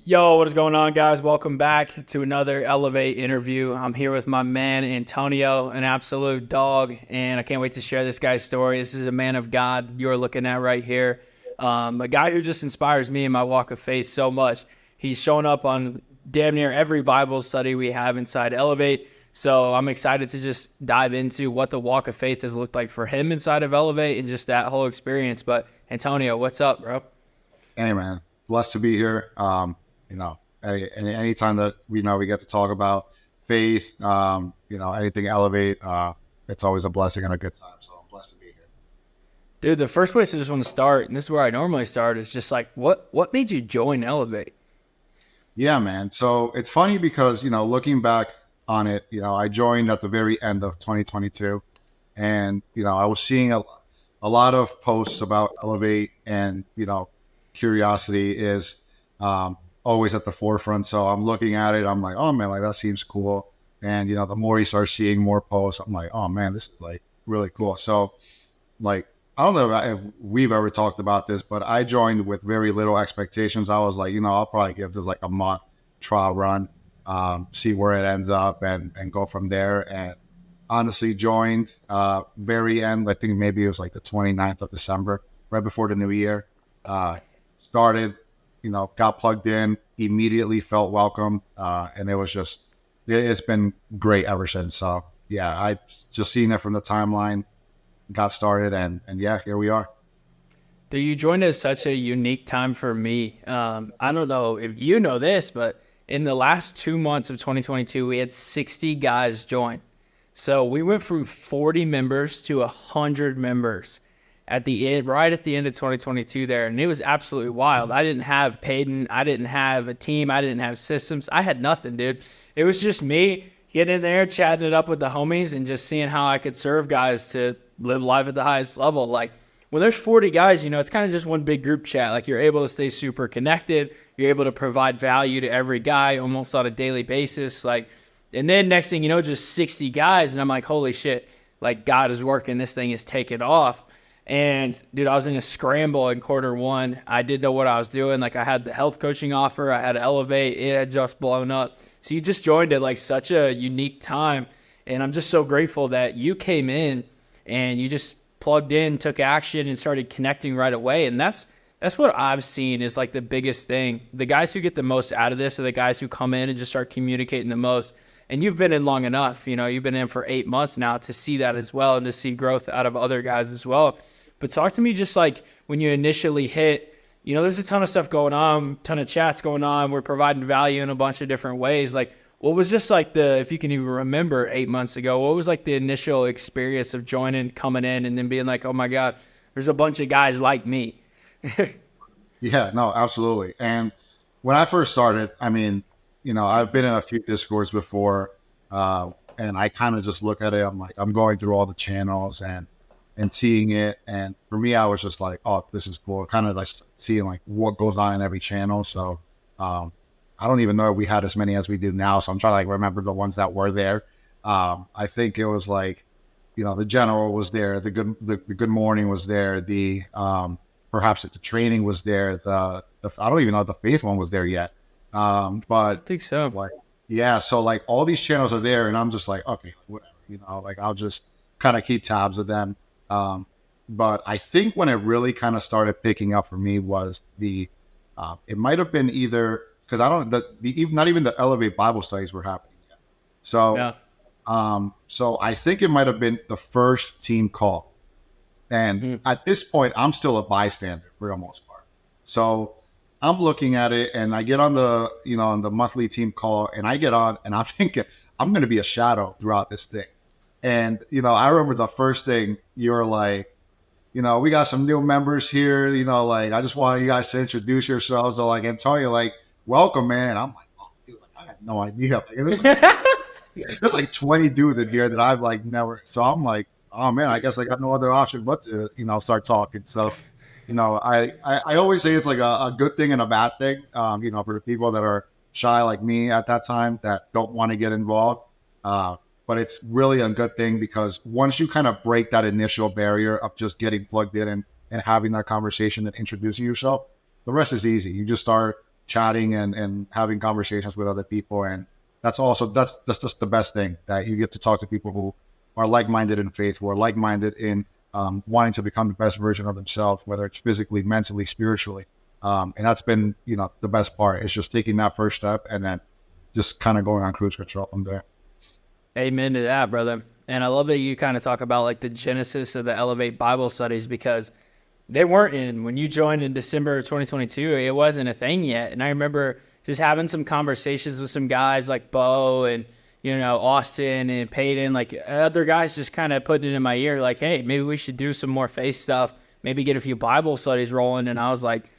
Yo, what is going on, guys? Welcome back to another Elevate interview. I'm here with my man, Antonio, an absolute dog, and I can't wait to share this guy's story. This is a man of God you're looking at right here. A guy who just inspires me in my walk of faith so much. He's shown up on damn near every Bible study we have inside Elevate, so I'm excited to just dive into what the walk of faith has looked like for him inside of Elevate and just that whole experience. But, Antonio, what's up, bro? Hey man, blessed to be here. Anytime that we get to talk about faith, anything elevate, it's always a blessing and a good time. So I'm blessed to be here. Dude, the first place I just want to start, and this is where I normally start, is just like, what made you join Elevate? Yeah, man. So it's funny because, looking back on it, I joined at the very end of 2022 and, I was seeing a lot of posts about Elevate and, curiosity is always at the forefront. So I'm looking at it. I'm like, oh man, like that seems cool. And the more you start seeing more posts, I'm like, oh man, this is like really cool. So like, I don't know if we've ever talked about this, but I joined with very little expectations. I was like, I'll probably give this like a month trial run, see where it ends up and go from there. And honestly joined very end. I think maybe it was like the 29th of December, right before the new year. Started, got plugged in, immediately felt welcome. And it's been great ever since. So yeah, I just seen it from the timeline, got started and yeah, here we are. Dude, you joined at such a unique time for me. I don't know if you know this, but in the last 2 months of 2022, we had 60 guys join. So we went from 40 members to 100 members at the end, right at the end of 2022 there. And it was absolutely wild. I didn't have Peyton. I didn't have a team. I didn't have systems. I had nothing, dude. It was just me getting in there, chatting it up with the homies and just seeing how I could serve guys to live life at the highest level. Like when there's 40 guys, it's kind of just one big group chat. Like you're able to stay super connected. You're able to provide value to every guy almost on a daily basis. And then next thing you know, just 60 guys. And I'm like, holy shit, like God is working. This thing is taking off. And dude, I was in a scramble in quarter one. I didn't know what I was doing. Like I had the health coaching offer. I had to Elevate. It had just blown up. So you just joined at like such a unique time. And I'm just so grateful that you came in and you just plugged in, took action and started connecting right away. And that's what I've seen is like the biggest thing. The guys who get the most out of this are the guys who come in and just start communicating the most. And you've been in long enough, you've been in for 8 months now to see that as well and to see growth out of other guys as well. But talk to me just like when you initially hit, there's a ton of stuff going on, ton of chats going on. We're providing value in a bunch of different ways. Like what was just like if you can even remember 8 months ago, what was like the initial experience of joining, coming in and then being like, oh my God, there's a bunch of guys like me. Yeah, no, absolutely. And when I first started, I mean, I've been in a few Discords before, and I kind of just look at it. I'm like, I'm going through all the channels and seeing it. And for me, I was just like, oh, this is cool. Kind of like seeing like what goes on in every channel. So I don't even know if we had as many as we do now. So I'm trying to like remember the ones that were there. I think it was like, the general was there. The good morning was there. The perhaps the training was there. The I don't even know if the faith one was there yet. But I think so. Like, yeah. So like all these channels are there and I'm just like, okay, whatever, like I'll just kind of keep tabs of them. But I think when it really kind of started picking up for me was it might have been either because not even the Elevate Bible studies were happening yet. So, yeah. So I think it might have been the first team call. And at this point, I'm still a bystander for the most part. So I'm looking at it and I get on on the monthly team call and I get on and I'm thinking I'm going to be a shadow throughout this thing. And, I remember the first thing you were like, we got some new members here, like, I just want you guys to introduce yourselves. So like, Antonio, like, welcome, man. And I'm like, oh, dude, like, I had no idea. There's like 20 dudes in here that I've like never. So I'm like, oh man, I guess I got no other option but to, start talking. So, I always say it's like a good thing and a bad thing, for the people that are shy like me at that time that don't want to get involved. But it's really a good thing because once you kind of break that initial barrier of just getting plugged in and having that conversation and introducing yourself, the rest is easy. You just start chatting and having conversations with other people. And that's just the best thing, that you get to talk to people who are like-minded in faith, who are like-minded in wanting to become the best version of themselves, whether it's physically, mentally, spiritually. And that's been, the best part. It's just taking that first step and then just kind of going on cruise control from there. Amen to that, brother. And I love that you kind of talk about like the genesis of the Elevate Bible studies, because they weren't in when you joined in December of 2022. It wasn't a thing yet. And I remember just having some conversations with some guys like Bo and, Austin and Peyton, like other guys just kind of putting it in my ear, like, hey, maybe we should do some more faith stuff, maybe get a few Bible studies rolling. And I was like,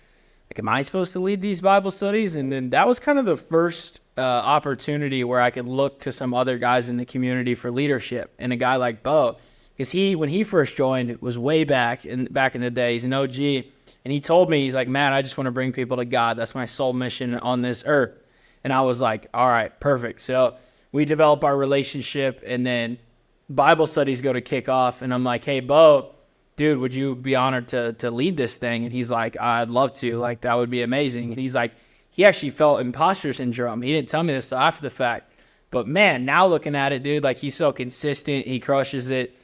am I supposed to lead these Bible studies? And then that was kind of the first opportunity where I could look to some other guys in the community for leadership. And a guy like Bo, because when he first joined, it was way back in the day. He's an OG. And he told me, he's like, man, I just want to bring people to God. That's my sole mission on this earth. And I was like, all right, perfect. So we develop our relationship, and then Bible studies go to kick off. And I'm like, hey, Bo, dude, would you be honored to lead this thing? And he's like, I'd love to. Like, that would be amazing. And he's like, he actually felt imposter syndrome. He didn't tell me this after the fact. But, man, now looking at it, dude, like, he's so consistent. He crushes it.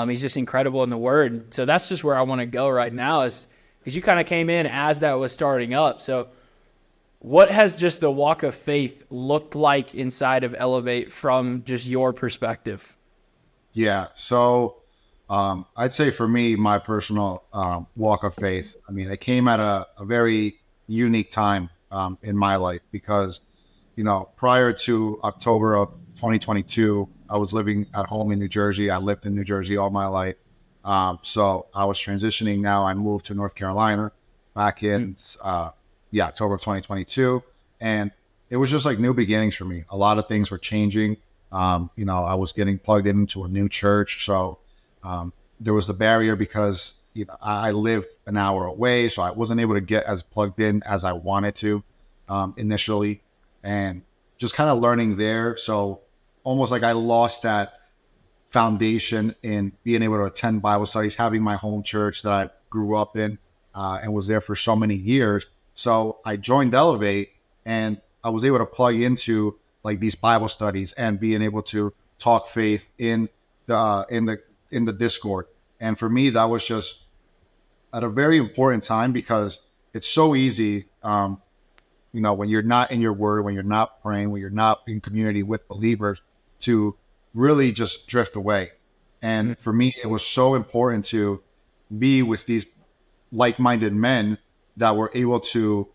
He's just incredible in the Word. So that's just where I want to go right now, is because you kind of came in as that was starting up. So what has just the walk of faith looked like inside of Elevate from just your perspective? Yeah. So I'd say for me, my personal walk of faith, I mean, it came at a very unique time in my life, because, prior to October of 2022, I was living at home in New Jersey. I lived in New Jersey all my life. So I was transitioning now. I moved to North Carolina back in October of 2022. And it was just like new beginnings for me. A lot of things were changing. I was getting plugged into a new church. So there was a barrier because I lived an hour away, so I wasn't able to get as plugged in as I wanted to initially, and just kind of learning there. So almost like I lost that foundation in being able to attend Bible studies, having my home church that I grew up in and was there for so many years. So I joined Elevate, and I was able to plug into like these Bible studies and being able to talk faith in the Discord. And for me, that was just at a very important time, because it's so easy, when you're not in your word, when you're not praying, when you're not in community with believers, to really just drift away. And for me, it was so important to be with these like-minded men that were able to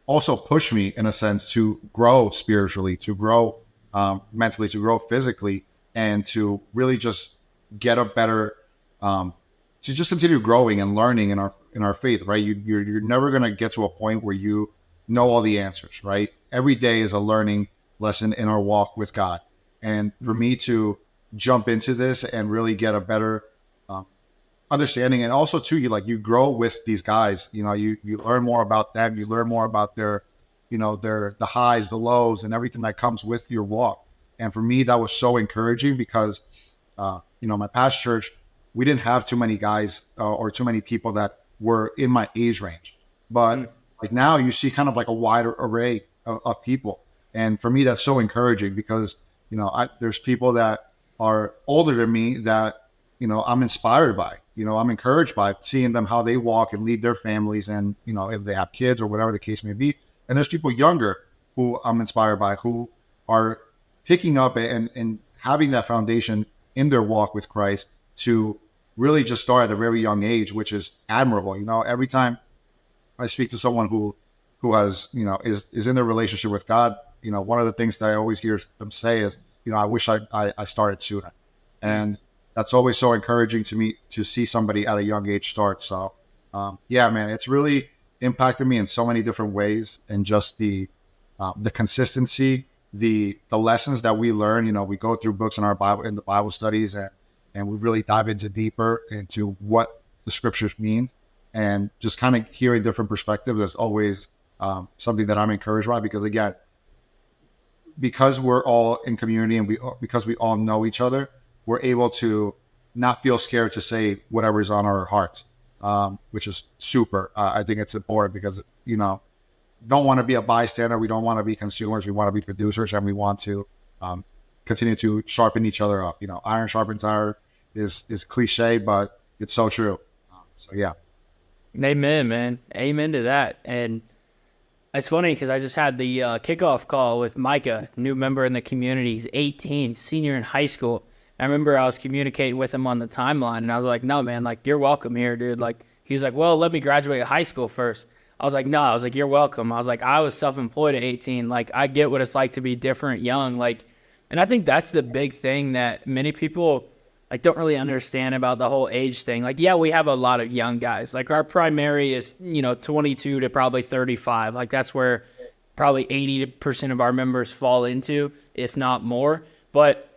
also push me, in a sense, to grow spiritually, to grow mentally, to grow physically, and to really just get a better, to just continue growing and learning in our faith, right? You're never going to get to a point where you know all the answers, right? Every day is a learning lesson in our walk with God. And for me to jump into this and really get a better understanding, and also too, you grow with these guys. You learn more about them. You learn more about their the highs, the lows, and everything that comes with your walk. And for me, that was so encouraging, because my past church, we didn't have too many guys or too many people that were in my age range. But like now, you see kind of like a wider array of people. And for me, that's so encouraging, because there's people that are older than me that I'm inspired by. I'm encouraged by seeing them, how they walk and lead their families, and if they have kids or whatever the case may be. And there's people younger who I'm inspired by, who are picking up and having that foundation in their walk with Christ to really just start at a very young age, which is admirable. Every time I speak to someone who has, is in their relationship with God, one of the things that I always hear them say is, I wish I started sooner. And that's always so encouraging to me, to see somebody at a young age start. So, man, it's really impacted me in so many different ways, and just the consistency, the lessons that we learn. We go through books in the Bible studies, and we really dive into deeper into what the scriptures mean, and just kind of hearing different perspectives is always something that I'm encouraged by, because again, because we're all in community, and because we all know each other, we're able to not feel scared to say whatever's on our hearts, which is super. I think it's important, because don't want to be a bystander. We don't want to be consumers. We want to be producers, and we want to um, continue to sharpen each other up. Iron sharpens iron is cliche, but it's so true. So yeah. Amen, man. Amen to that. And it's funny because I just had the kickoff call with Micah, new member in the community. He's 18, senior in high school. I remember I was communicating with him on the timeline, and I was like, no, man, like, you're welcome here, dude. Like, he was like, well, let me graduate high school first. I was like, no, I was like, you're welcome. I was like, I was self-employed at 18. Like, I get what it's like to be different, young. Like, and I think that's the big thing that many people like don't really understand about the whole age thing. Like, yeah, we have a lot of young guys. Like, our primary is, 22 to probably 35. Like, that's where probably 80% of our members fall into, if not more. But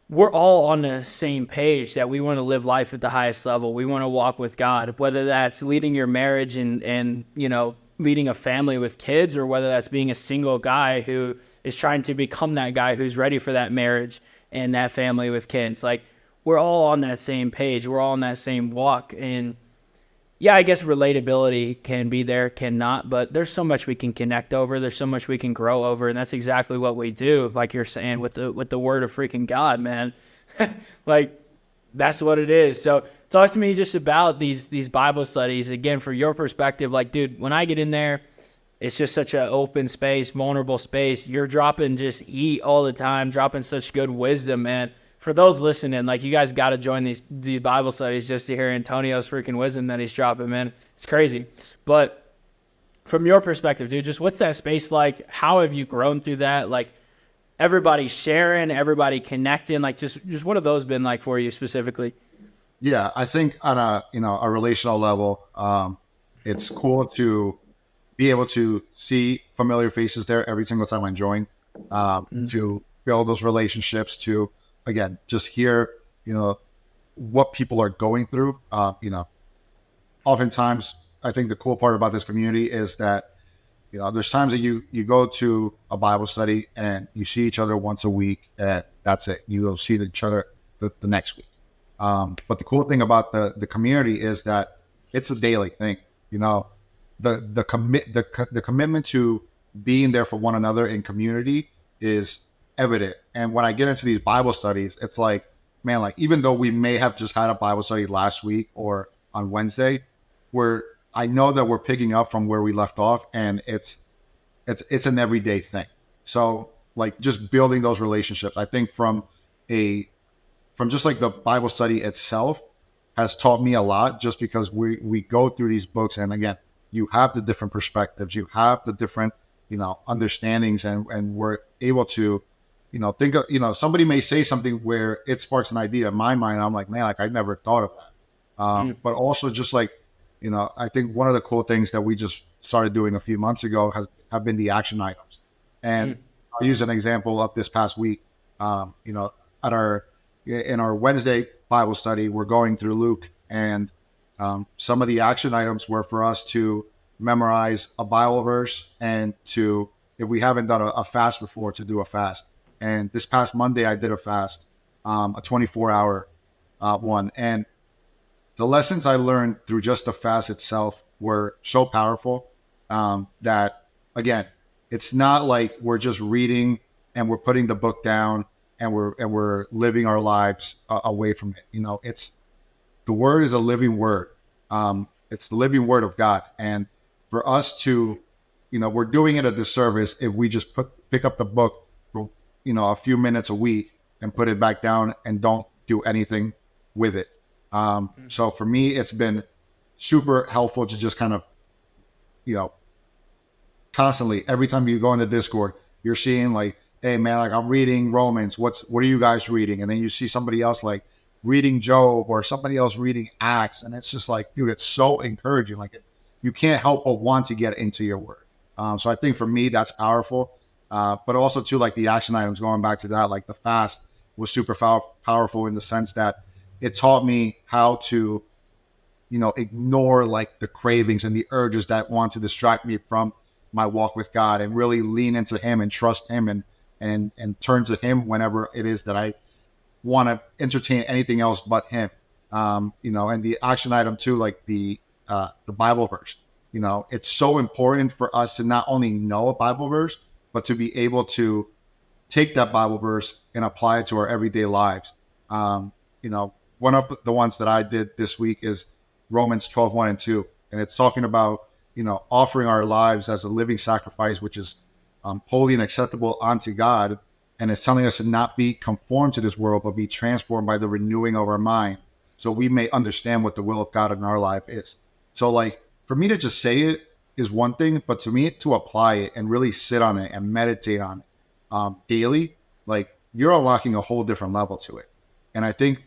we're all on the same page that we want to live life at the highest level. We want to walk with God, whether that's leading your marriage and leading a family with kids, or whether that's being a single guy who is trying to become that guy who's ready for that marriage and that family with kids. Like, we're all on that same page. We're all on that same walk. And yeah, I guess relatability can be there, cannot, but there's so much we can connect over. There's so much we can grow over, and that's exactly what we do. Like you're saying, with the word of freaking God, man. Like, that's what it is. So talk to me just about these Bible studies again, from your perspective. Like, dude, when I get in there, it's just such an open space, vulnerable space. You're dropping just heat all the time, dropping such good wisdom, man. For those listening, like, you guys got to join these Bible studies just to hear Antonio's freaking wisdom that he's dropping, man. It's crazy. But from your perspective, dude, just what's that space like? How have you grown through that? Like, everybody sharing, everybody connecting, like, just what have those been like for you specifically? Yeah, I think on a relational level, it's cool to be able to see familiar faces there every single time I join, to build those relationships, to again just hear what people are going through. Oftentimes I think the cool part about this community is that there's times that you go to a Bible study and you see each other once a week, and that's it. You will see each other the next week. But the cool thing about the community is that it's a daily thing. The commitment to being there for one another in community is evident. And when I get into these Bible studies, it's like, man, like, even though we may have just had a Bible study last week or on Wednesday, I know that we're picking up from where we left off, and it's an everyday thing. So, like, just building those relationships, I think from just like the Bible study itself has taught me a lot, just because we go through these books, and again, you have the different perspectives, you have the different understandings, and we're able to think of, somebody may say something where it sparks an idea in my mind. I'm like, man, like, I never thought of that. But also just like, I think one of the cool things that we just started doing a few months ago have been the action items. And I'll use an example of this past week. In our Wednesday Bible study, we're going through Luke, and some of the action items were for us to memorize a Bible verse, and to, if we haven't done a fast before, to do a fast. And this past Monday, I did a fast, a 24-hour one. And the lessons I learned through just the fast itself were so powerful, that, again, it's not like we're just reading and we're putting the book down and we're living our lives away from it. It's, the word is a living word. It's the living word of God. And for us to, we're doing it a disservice if we just pick up the book for, a few minutes a week and put it back down and don't do anything with it. So for me, it's been super helpful to just kind of, constantly, every time you go into Discord, you're seeing like, hey man, like, I'm reading Romans. What are you guys reading? And then you see somebody else like reading Job, or somebody else reading Acts. And it's just like, dude, it's so encouraging. Like, you can't help but want to get into your word. So I think for me, that's powerful. But also too, like, the action items, going back to that, like the fast was super powerful in the sense that it taught me how to, ignore like the cravings and the urges that want to distract me from my walk with God, and really lean into Him and trust Him, and turn to Him whenever it is that I want to entertain anything else but Him. And the action item too, like the Bible verse. It's so important for us to not only know a Bible verse, but to be able to take that Bible verse and apply it to our everyday lives. One of the ones that I did this week is Romans 12:1 and 2. And it's talking about, offering our lives as a living sacrifice, which is holy and acceptable unto God. And it's telling us to not be conformed to this world, but be transformed by the renewing of our mind, so we may understand what the will of God in our life is. So, like, for me to just say it is one thing, but to me to apply it and really sit on it and meditate on it daily, like, you're unlocking a whole different level to it. And I think,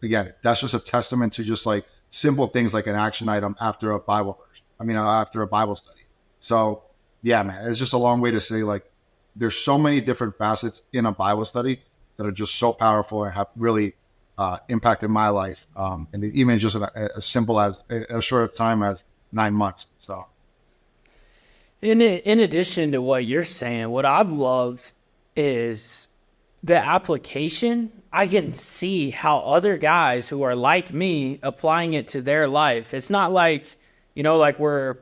again, that's just a testament to just like simple things like an action item after a Bible verse. After a Bible study. So, yeah, man, it's just a long way to say, like, there's so many different facets in a Bible study that are just so powerful and have really impacted my life. And even just as simple as a short time as 9 months. So, In addition to what you're saying, what I've loved is the application. I can see how other guys who are like me applying it to their life. It's not like, like we're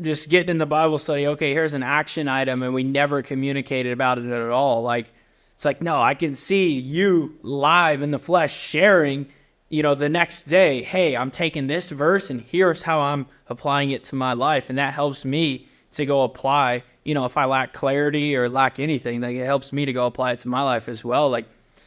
just getting in the Bible study. Okay, here's an action item, and we never communicated about it at all. Like, it's like, no, I can see you live in the flesh sharing, the next day, hey, I'm taking this verse and here's how I'm applying it to my life. And that helps me to go apply, if I lack clarity or lack anything, like, it helps me to go apply it to my life as well. Like,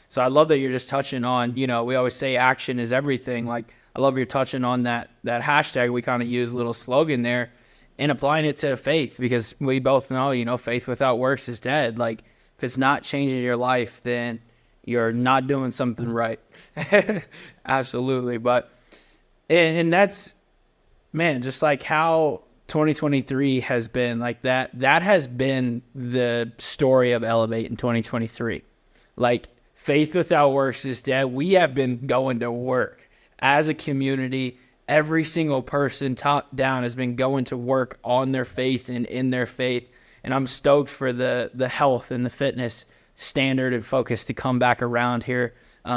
so I love that you're just touching on, we always say action is everything. Like, I love you're touching on that hashtag. We kind of use a little slogan there and applying it to faith, because we both know, faith without works is dead. Like, if it's not changing your life, then you're not doing something right. Absolutely. But, and that's, man, just like how 2023 has been, like that has been the story of Elevate in 2023. Like, faith without works is dead. We have been going to work as a community. Every single person top down has been going to work on their faith and in their faith. And I'm stoked for the health and the fitness standard and focus to come back around here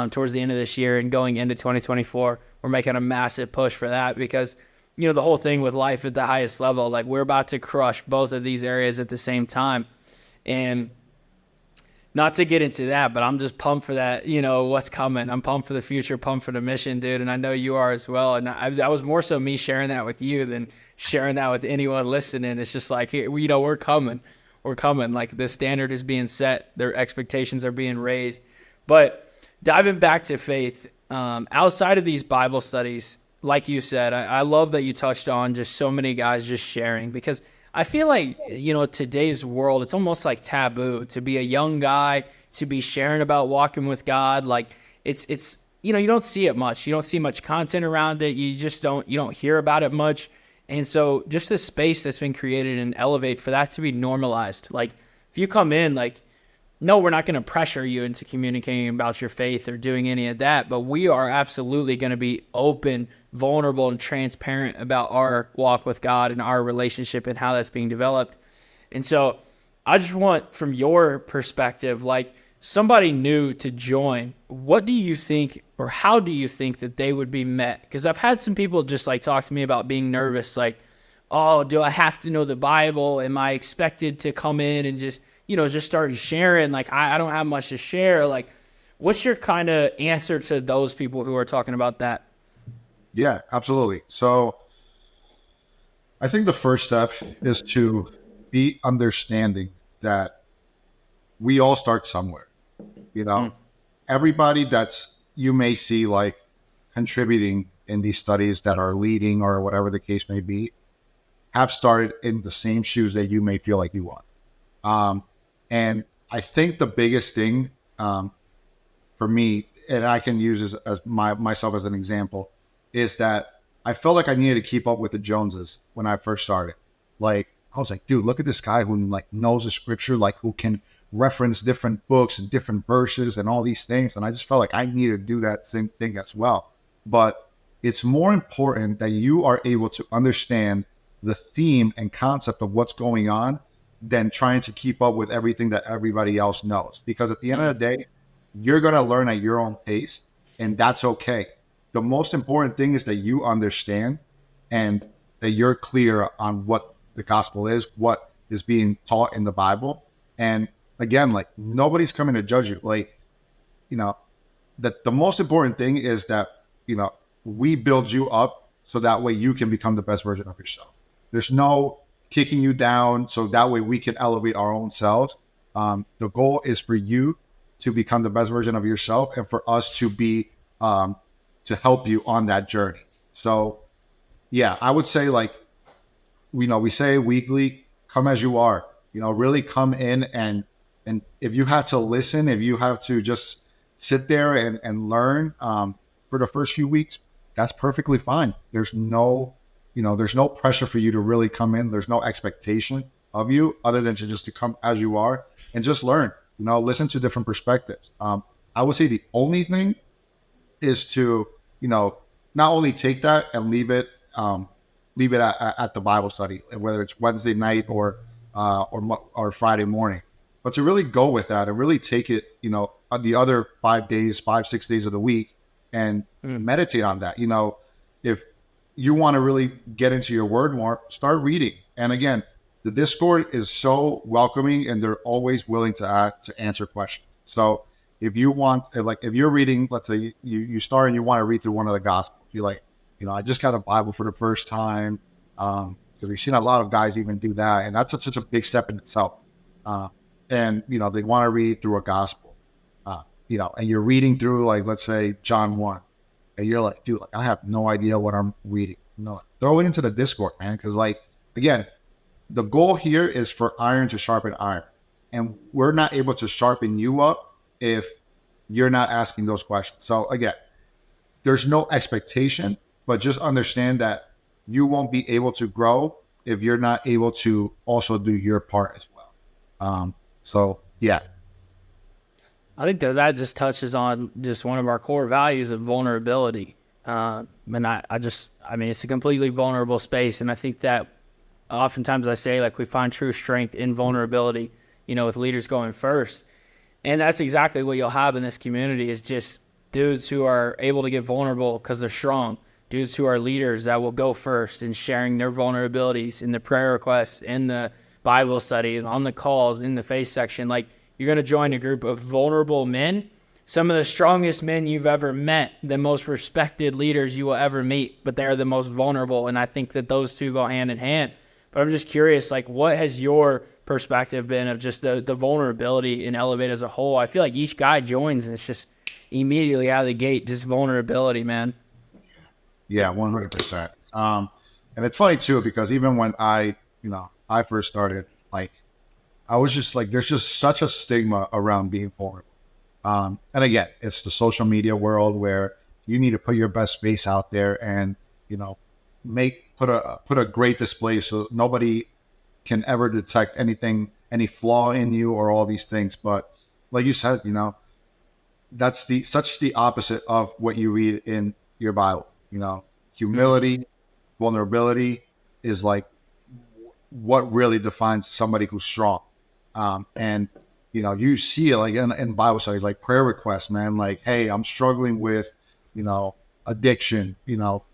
towards the end of this year and going into 2024. We're making a massive push for that because, the whole thing with life at the highest level, like, we're about to crush both of these areas at the same time. And not to get into that, but I'm just pumped for that, what's coming. I'm pumped for the future, pumped for the mission, dude. And I know you are as well. And that was more so me sharing that with you than sharing that with anyone listening. It's just like, we're coming. We're coming. Like, the standard is being set. Their expectations are being raised. But diving back to faith, outside of these Bible studies, like you said, I love that you touched on just so many guys just sharing, because I feel like, today's world, it's almost like taboo to be a young guy, to be sharing about walking with God. Like, it's you don't see it much. You don't see much content around it. You don't hear about it much. And so just the space that's been created and Elevate, for that to be normalized. Like, if you come in, like, no, we're not going to pressure you into communicating about your faith or doing any of that, but we are absolutely going to be open, vulnerable, and transparent about our walk with God and our relationship and how that's being developed. And so I just want, from your perspective, like, somebody new to join, what do you think, or how do you think that they would be met? Because I've had some people just like talk to me about being nervous, like, oh, do I have to know the Bible? Am I expected to come in and just start sharing? Like, I don't have much to share. Like, what's your kind of answer to those people who are talking about that? Yeah, absolutely. So I think the first step is to be understanding that we all start somewhere. Everybody that's you may see like contributing in these studies that are leading or whatever the case may be have started in the same shoes that you may feel like you want. And I think the biggest thing for me, and I can use as myself as an example, is that I felt like I needed to keep up with the Joneses when I first started. Like, I was like, dude, look at this guy who like knows the scripture, like who can reference different books and different verses and all these things. And I just felt like I needed to do that same thing as well. But it's more important that you are able to understand the theme and concept of what's going on than trying to keep up with everything that everybody else knows. Because at the end of the day, you're going to learn at your own pace, and that's okay. The most important thing is that you understand and that you're clear on what the gospel is, what is being taught in the Bible. And again, like nobody's coming to judge you. Like, you know, that the most important thing is that, we build you up so that way you can become the best version of yourself. There's no kicking you down so that way we can elevate our own selves. The goal is for you to become the best version of yourself and for us to be, to help you on that journey. So yeah, I would say like, we say weekly, come as you are, really come in and if you have to listen, if you have to just sit there and learn, for the first few weeks, that's perfectly fine. There's no pressure for you to really come in. There's no expectation of you other than to come as you are and just learn, listen to different perspectives. I would say the only thing is to, not only take that and leave it at the Bible study, whether it's Wednesday night or Friday morning, but to really go with that and really take it, the other 6 days of the week and meditate on that. If you want to really get into your word more, start reading. And again, the Discord is so welcoming and they're always willing to answer questions. So if you're reading, let's say you start and you want to read through one of the gospels, you're like, I just got a Bible for the first time. Because we've seen a lot of guys even do that. And that's such a big step in itself. And they want to read through a gospel, and you're reading through, like, let's say John 1, and you're like, dude, like, I have no idea what I'm reading. Throw it into the Discord, man. Because, like, again, the goal here is for iron to sharpen iron. And we're not able to sharpen you up if you're not asking those questions. So again, there's no expectation, but just understand that you won't be able to grow if you're not able to also do your part as well. So yeah. I think that just touches on just one of our core values of vulnerability. And I mean, it's a completely vulnerable space. And I think that oftentimes I say, like, we find true strength in vulnerability, with leaders going first. And that's exactly what you'll have in this community is just dudes who are able to get vulnerable because they're strong. Dudes who are leaders that will go first in sharing their vulnerabilities in the prayer requests, in the Bible studies, on the calls, in the face section. Like, you're going to join a group of vulnerable men, some of the strongest men you've ever met, the most respected leaders you will ever meet, but they're the most vulnerable. And I think that those two go hand in hand. But I'm just curious, like, what has your perspective been of just the vulnerability in Elevate as a whole? I feel like each guy joins and it's just immediately out of the gate, just vulnerability, man. Yeah, 100%. And it's funny too, because even when I first started, like, I was just like, there's just such a stigma around being vulnerable. And again, it's the social media world where you need to put your best face out there and, put a great display so nobody can ever detect any flaw in you or all these things. But like you said, that's such the opposite of what you read in your Bible. Humility, vulnerability is like what really defines somebody who's strong. And you see it like in Bible studies, like prayer requests, man, like, hey, I'm struggling with, addiction,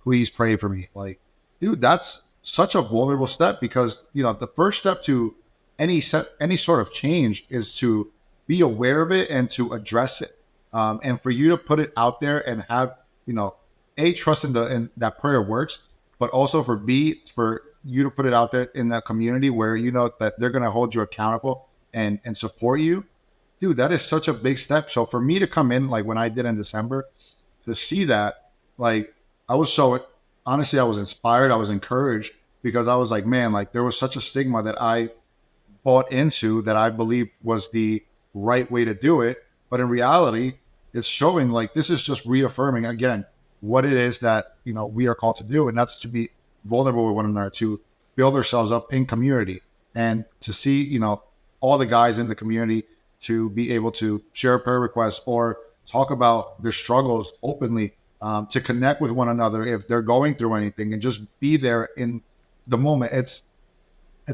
please pray for me. Like, dude, that's such a vulnerable step because, the first step to any sort of change is to be aware of it and to address it. And for you to put it out there and have, trust in that prayer works, but also for you to put it out there in that community where that they're going to hold you accountable and support you. Dude, that is such a big step. So for me to come in, like when I did in December, to see that, like, I was inspired. I was encouraged because I was like, man, like there was such a stigma that I bought into that I believed was the right way to do it. But in reality, it's showing like this is just reaffirming again what it is that we are called to do, and that's to be vulnerable with one another, to build ourselves up in community, and to see all the guys in the community to be able to share prayer requests or talk about their struggles openly, to connect with one another if they're going through anything, and just be there in the moment. It's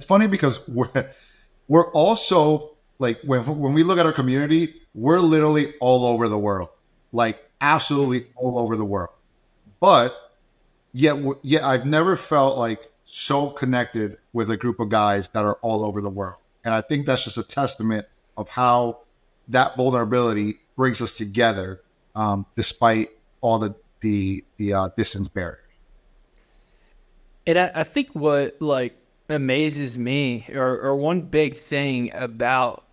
funny because we're also like when we look at our community, we're literally all over the world, like absolutely all over the world. But yet I've never felt like so connected with a group of guys that are all over the world. And I think that's just a testament of how that vulnerability brings us together, despite all the distance barrier. And I think what like amazes me, or one big thing about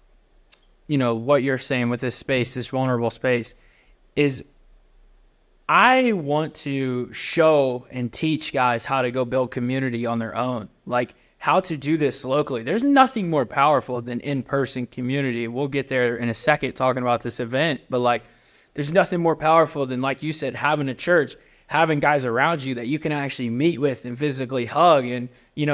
what you're saying with this space, this vulnerable space, is I want to show and teach guys how to go build community on their own, like how to do this locally. There's nothing more powerful than in-person community. We'll get there in a second talking about this event, but like there's nothing more powerful than, like you said, having a church, having guys around you that you can actually meet with and physically hug and,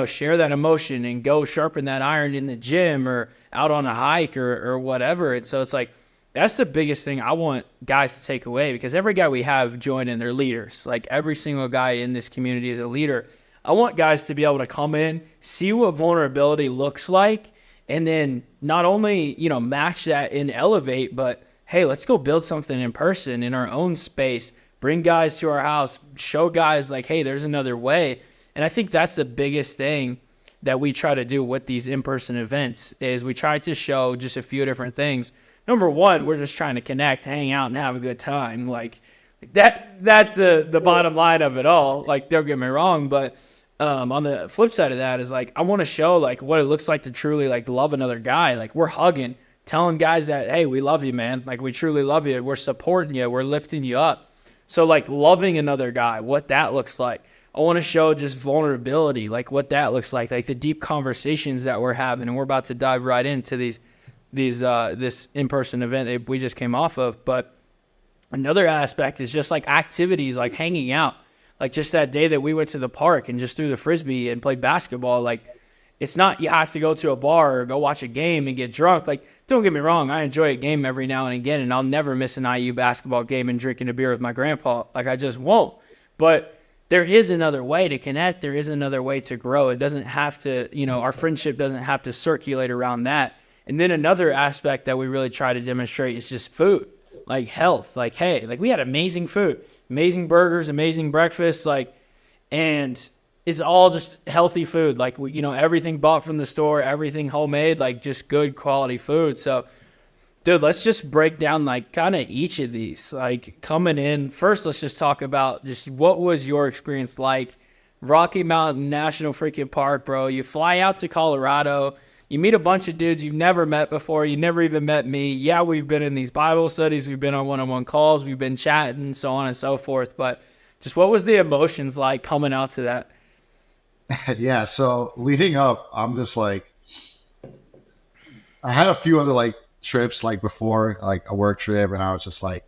share that emotion and go sharpen that iron in the gym or out on a hike or whatever. And so it's like, that's the biggest thing I want guys to take away, because every guy we have join in, they're leaders. Like every single guy in this community is a leader. I want guys to be able to come in, see what vulnerability looks like, and then not only, match that and elevate, but hey, let's go build something in person in our own space, bring guys to our house, show guys like, hey, there's another way. And I think that's the biggest thing that we try to do with these in-person events is we try to show just a few different things. Number one, we're just trying to connect, hang out, and have a good time. Like that's the bottom line of it all. Like, don't get me wrong, but on the flip side of that is like I want to show like what it looks like to truly like love another guy. Like we're hugging, telling guys that, hey, we love you, man. Like we truly love you. We're supporting you. We're lifting you up. So like loving another guy, what that looks like. I want to show just vulnerability, like what that looks like the deep conversations that we're having. And we're about to dive right into this in-person event that we just came off of. But another aspect is just like activities, like hanging out, like just that day that we went to the park and just threw the Frisbee and played basketball. Like it's not, you have to go to a bar or go watch a game and get drunk. Like, don't get me wrong. I enjoy a game every now and again, and I'll never miss an IU basketball game and drinking a beer with my grandpa. Like I just won't. But there is another way to connect. There is another way to grow. It doesn't have to, our friendship doesn't have to circulate around that. And then another aspect that we really try to demonstrate is just food, like health. Like, hey, like we had amazing food, amazing burgers, amazing breakfast, and it's all just healthy food. Like, everything bought from the store, everything homemade, like just good quality food. So, dude, let's just break down like kind of each of these. Like coming in first, let's just talk about just what was your experience like. Rocky Mountain National freaking Park, bro. You fly out to Colorado. You meet a bunch of dudes you've never met before. You never even met me. Yeah, we've been in these Bible studies. We've been on one-on-one calls. We've been chatting, so on and so forth. But just what was the emotions like coming out to that? Yeah. So leading up, I'm just like, I had a few other like trips like before, like a work trip, and I was just like,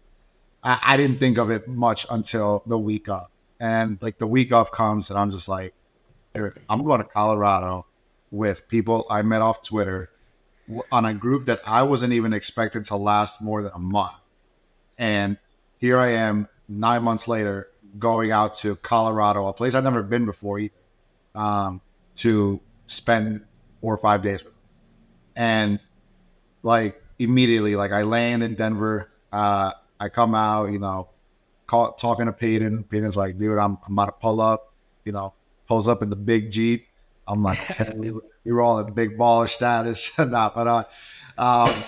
I didn't think of it much until the week of. And like the week of comes, and I'm just like, dude, I'm going to Colorado with people I met off Twitter on a group that I wasn't even expecting to last more than a month. And here I am 9 months later going out to Colorado, a place I've never been before either, to spend 4 or 5 days with them. And like immediately, like I land in Denver, I come out, talking to Peyton. Peyton's like, dude, I'm about to pull up, pulls up in the big Jeep. I'm like, okay, you're all in big baller status. Nah, but, I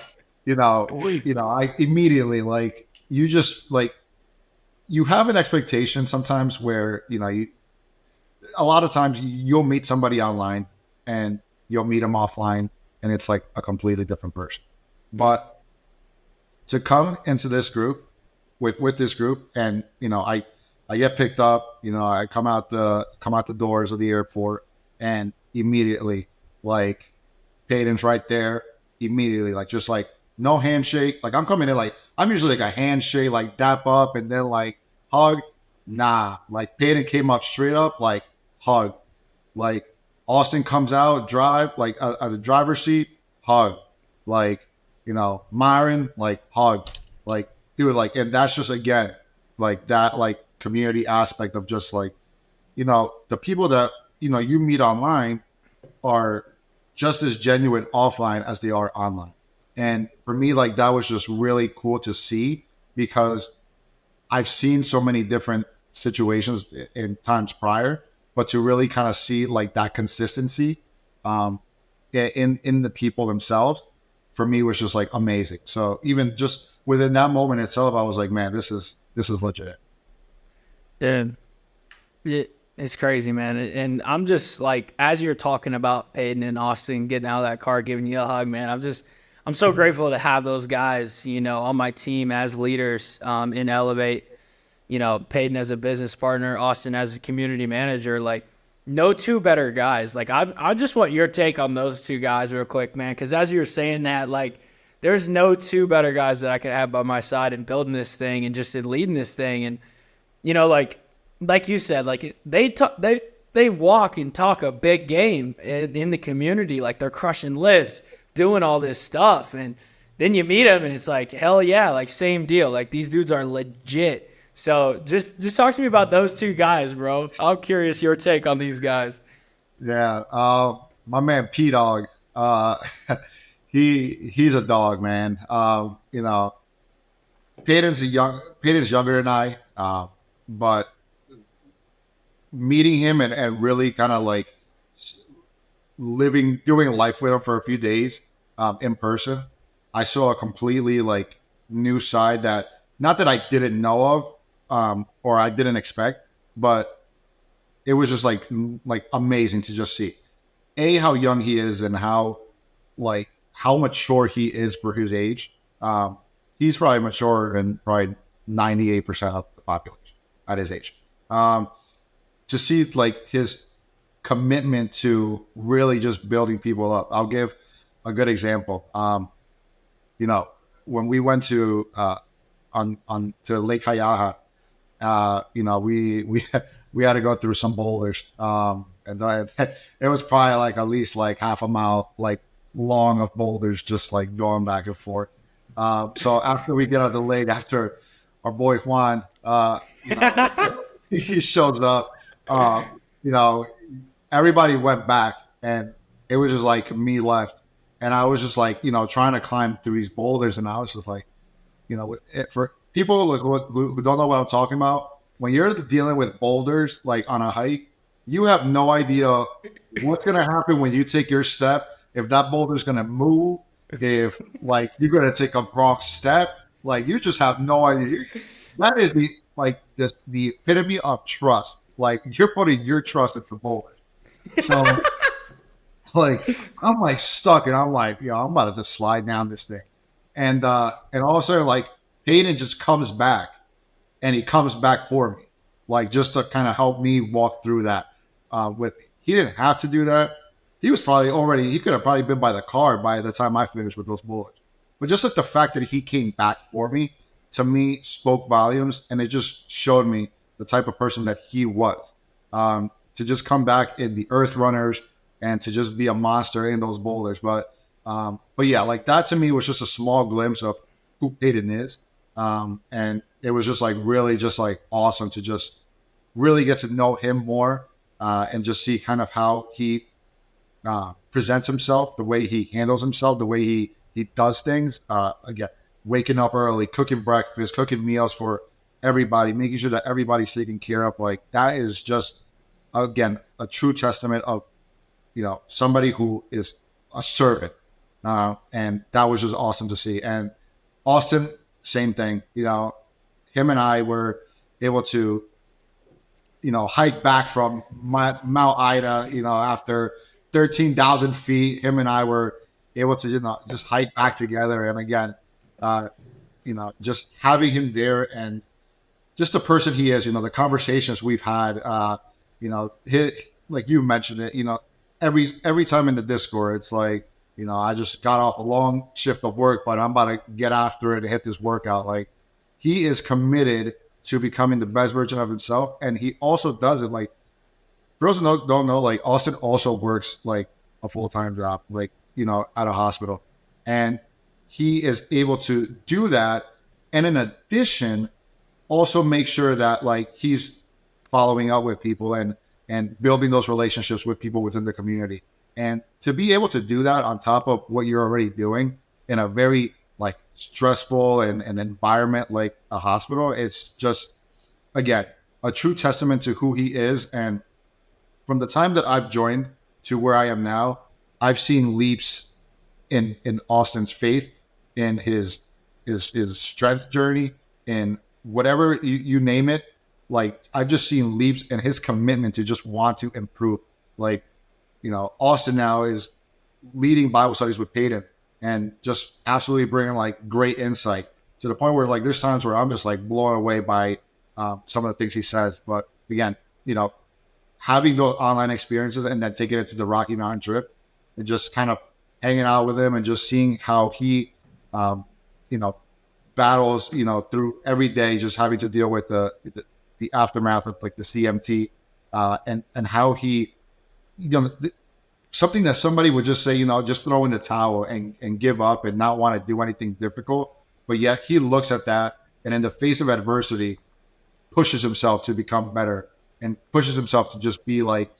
immediately, like, you just, like, you have an expectation sometimes where, a lot of times you'll meet somebody online and you'll meet them offline and it's like a completely different person. But to come into this group with this group and, I get picked up, I come out the doors of the airport. And immediately, like, Peyton's right there. Immediately, like, just like no handshake. Like, I'm coming in like I'm usually like a handshake, like dap up, and then like hug. Nah, like Peyton came up straight up, like hug. Like Austin comes out, drive like at the driver's seat, hug. Like Myron, like hug. Like dude, like, and that's just again like that like community aspect of just like the people that you meet online are just as genuine offline as they are online. And for me, like that was just really cool to see because I've seen so many different situations in times prior, but to really kind of see like that consistency um, in the people themselves, for me was just like amazing. So even just within that moment itself, I was like, man, this is legit. Dude, it's crazy, man. And I'm just like, as you're talking about Peyton and Austin getting out of that car, giving you a hug, man, I'm so grateful to have those guys, on my team as leaders in Elevate. Peyton as a business partner, Austin as a community manager. Like, no two better guys. Like, I just want your take on those two guys real quick, man. Because as you're saying that, like, there's no two better guys that I could have by my side in building this thing and just in leading this thing. And like you said, like they walk and talk a big game in the community, like they're crushing lifts, doing all this stuff, and then you meet them and it's like, hell yeah, like same deal, like these dudes are legit. So just talk to me about those two guys, bro. I'm curious your take on these guys. Yeah, my man P Dog, he's a dog, man. Peyton's younger than I, but meeting him and really kind of like doing life with him for a few days in person, I saw a completely like new side that not that I didn't know of or I didn't expect, but it was just like amazing to just see how young he is and how mature he is for his age. He's probably mature than probably 98% of the population at his age. To see like his commitment to really just building people up. I'll give a good example. When we went to to Lake Hayaha, we had to go through some boulders, and it was probably like at least like half a mile like long of boulders, just like going back and forth. So after we get out of the lake, after our boy Juan, he shows up. Everybody went back, and it was just like me left, and I was just like, trying to climb through these boulders, and I was just like, for people like who don't know what I'm talking about, when you're dealing with boulders like on a hike, you have no idea what's gonna happen when you take your step. If that boulder's gonna move, if like you're gonna take a wrong step, like you just have no idea. That is the epitome of trust. Like you're putting your trust into boulders. So like I'm like stuck, and I'm like, I'm about to just slide down this thing, and all of a sudden like Hayden just comes back, and he comes back for me, like just to kind of help me walk through that with me. He didn't have to do that. He was he could have probably been by the car by the time I finished with those bullets. But just like the fact that he came back for me, to me, spoke volumes, and it just showed me the type of person that he was. To just come back in the Earth Runners and to just be a monster in those boulders. But yeah, like that to me was just a small glimpse of who Peyton is. And it was just like really just like awesome to just really get to know him more and just see kind of how he presents himself, the way he handles himself, the way he does things. Again, waking up early, cooking breakfast, cooking meals for everybody, making sure that everybody's taken care of. Like that is just, again, a true testament of, somebody who is a servant. And that was just awesome to see. And Austin, same thing. Him and I were able to, hike back from Mount Ida, after 13,000 feet. Him and I were able to, just hike back together. And again, just having him there and just the person he is, the conversations we've had, like you mentioned it, every time in the Discord, it's like, I just got off a long shift of work, but I'm about to get after it and hit this workout. Like he is committed to becoming the best version of himself. And he also does it. Like for those who don't know, like Austin also works like a full-time job, like, at a hospital, and he is able to do that. And in addition, also make sure that like he's following up with people and building those relationships with people within the community. And to be able to do that on top of what you're already doing in a very like stressful and an environment like a hospital, it's just, again, a true testament to who he is and from the time that I've joined to where I am now, I've seen leaps in Austin's faith, in his strength journey, in whatever you name it. Like, I've just seen leaps in his commitment to just want to improve. Like, Austin now is leading Bible studies with Peyton and just absolutely bringing like great insight, to the point where like there's times where I'm just like blown away by some of the things he says. But again, having those online experiences and then taking it to the Rocky Mountain trip and just kind of hanging out with him and just seeing how he, battles, through every day, just having to deal with the aftermath of like the CMT, and how he, something that somebody would just say, just throw in the towel and give up and not want to do anything difficult. But yet he looks at that and in the face of adversity, pushes himself to become better and pushes himself to just be like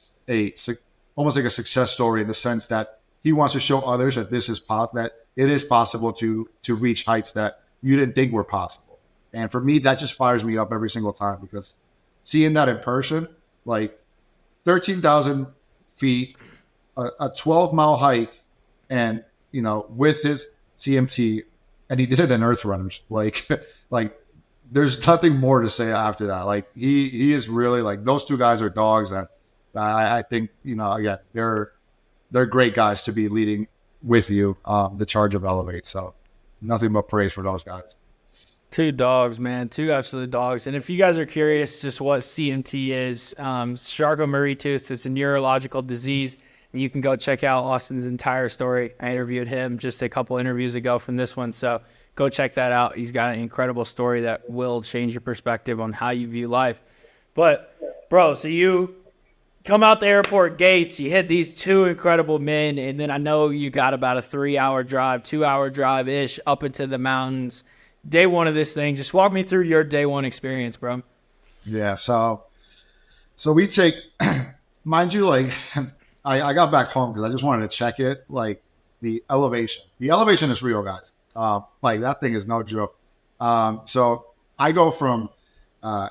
almost like a success story, in the sense that he wants to show others that that it is possible to reach heights that you didn't think were possible. And for me, that just fires me up every single time, because seeing that in person, like 13,000 feet, a 12-mile hike, and with his CMT, and he did it in Earth Runners. Like there's nothing more to say after that. Like he is really, like, those two guys are dogs, and I think again, they're great guys to be leading with you the charge of Elevate. So nothing but praise for those guys. Two dogs, man. Two absolute dogs. And if you guys are curious just what CMT is, Charcot-Marie-Tooth, it's a neurological disease. And you can go check out Austin's entire story. I interviewed him just a couple interviews ago from this one. So go check that out. He's got an incredible story that will change your perspective on how you view life. But, bro, so you come out the airport gates, you hit these two incredible men, and then I know you got about a 3-hour drive, 2-hour drive-ish up into the mountains. Day one of this thing, just walk me through your day one experience, bro. Yeah, so we take, mind you, like, I got back home because I just wanted to check it, like, the elevation. The elevation is real, guys. Like, that thing is no joke. So I go from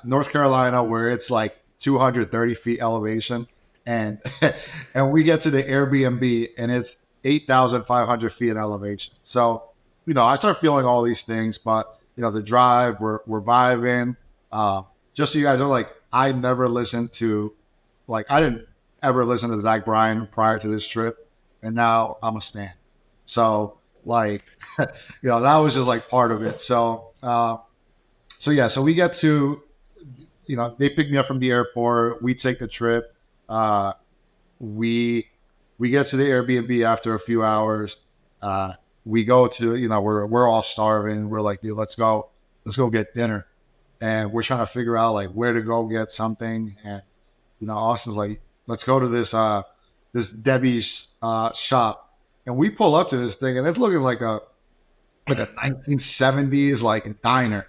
North Carolina, where it's like 230 feet elevation, and and we get to the Airbnb, and it's 8,500 feet in elevation. So I start feeling all these things, but the drive, we're vibing. Just so you guys know, like, I never listened to, like, I didn't ever listen to Zach Bryan prior to this trip, and now I'm a stan. So, like, that was just like part of it. So so we get to, they pick me up from the airport. We take the trip. We get to the Airbnb after a few hours. We go to, we're all starving. We're like, dude, let's go get dinner. And we're trying to figure out like where to go get something. And, Austin's like, let's go to this Debbie's shop. And we pull up to this thing, and it's looking like a 1970s like diner.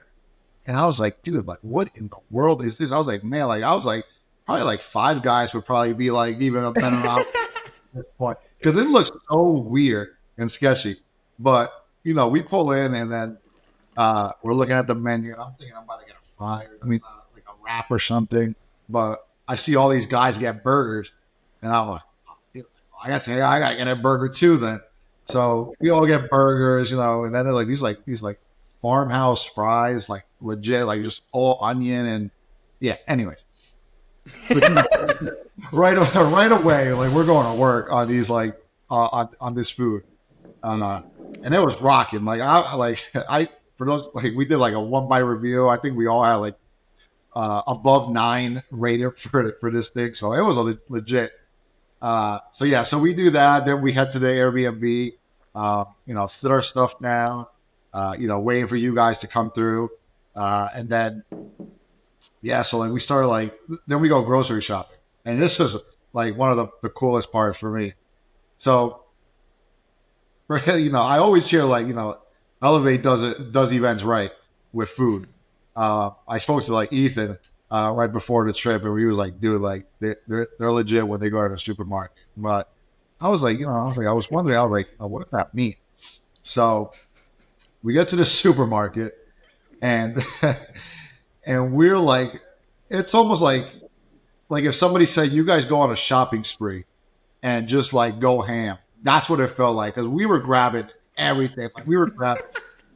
And I was like, dude, like, what in the world is this? I was like, man, like, probably like 5 guys would probably be like even up and around at this point, because it looks so weird and sketchy. But we pull in, and then we're looking at the menu, and I'm thinking I'm about to get a fry, like a wrap or something. But I see all these guys get burgers, and I'm like, oh, dude, I gotta get a burger too then. So we all get burgers, and then they're like these farmhouse fries, like legit, like just all onion, and yeah. Anyways, right away, like, we're going to work on these on this food, and it was rocking. Like I for those, like, we did like a 1-bite review. I think we all had like above 9 rated for this thing, so it was a legit. So we do that. Then we head to the Airbnb. Sit our stuff down. Waiting for you guys to come through. And then, so like we started then we go grocery shopping. And this was like one of the coolest parts for me. So, I always hear like, Elevate does events right with food. I spoke to like Ethan right before the trip, and he was like, dude, like they're legit when they go to the supermarket. But I was like, I was wondering, what does that mean? So we get to the supermarket, and and we're like, it's almost like like if somebody said you guys go on a shopping spree and just like go ham. That's what it felt like because we were grabbing everything. Like we were grabbing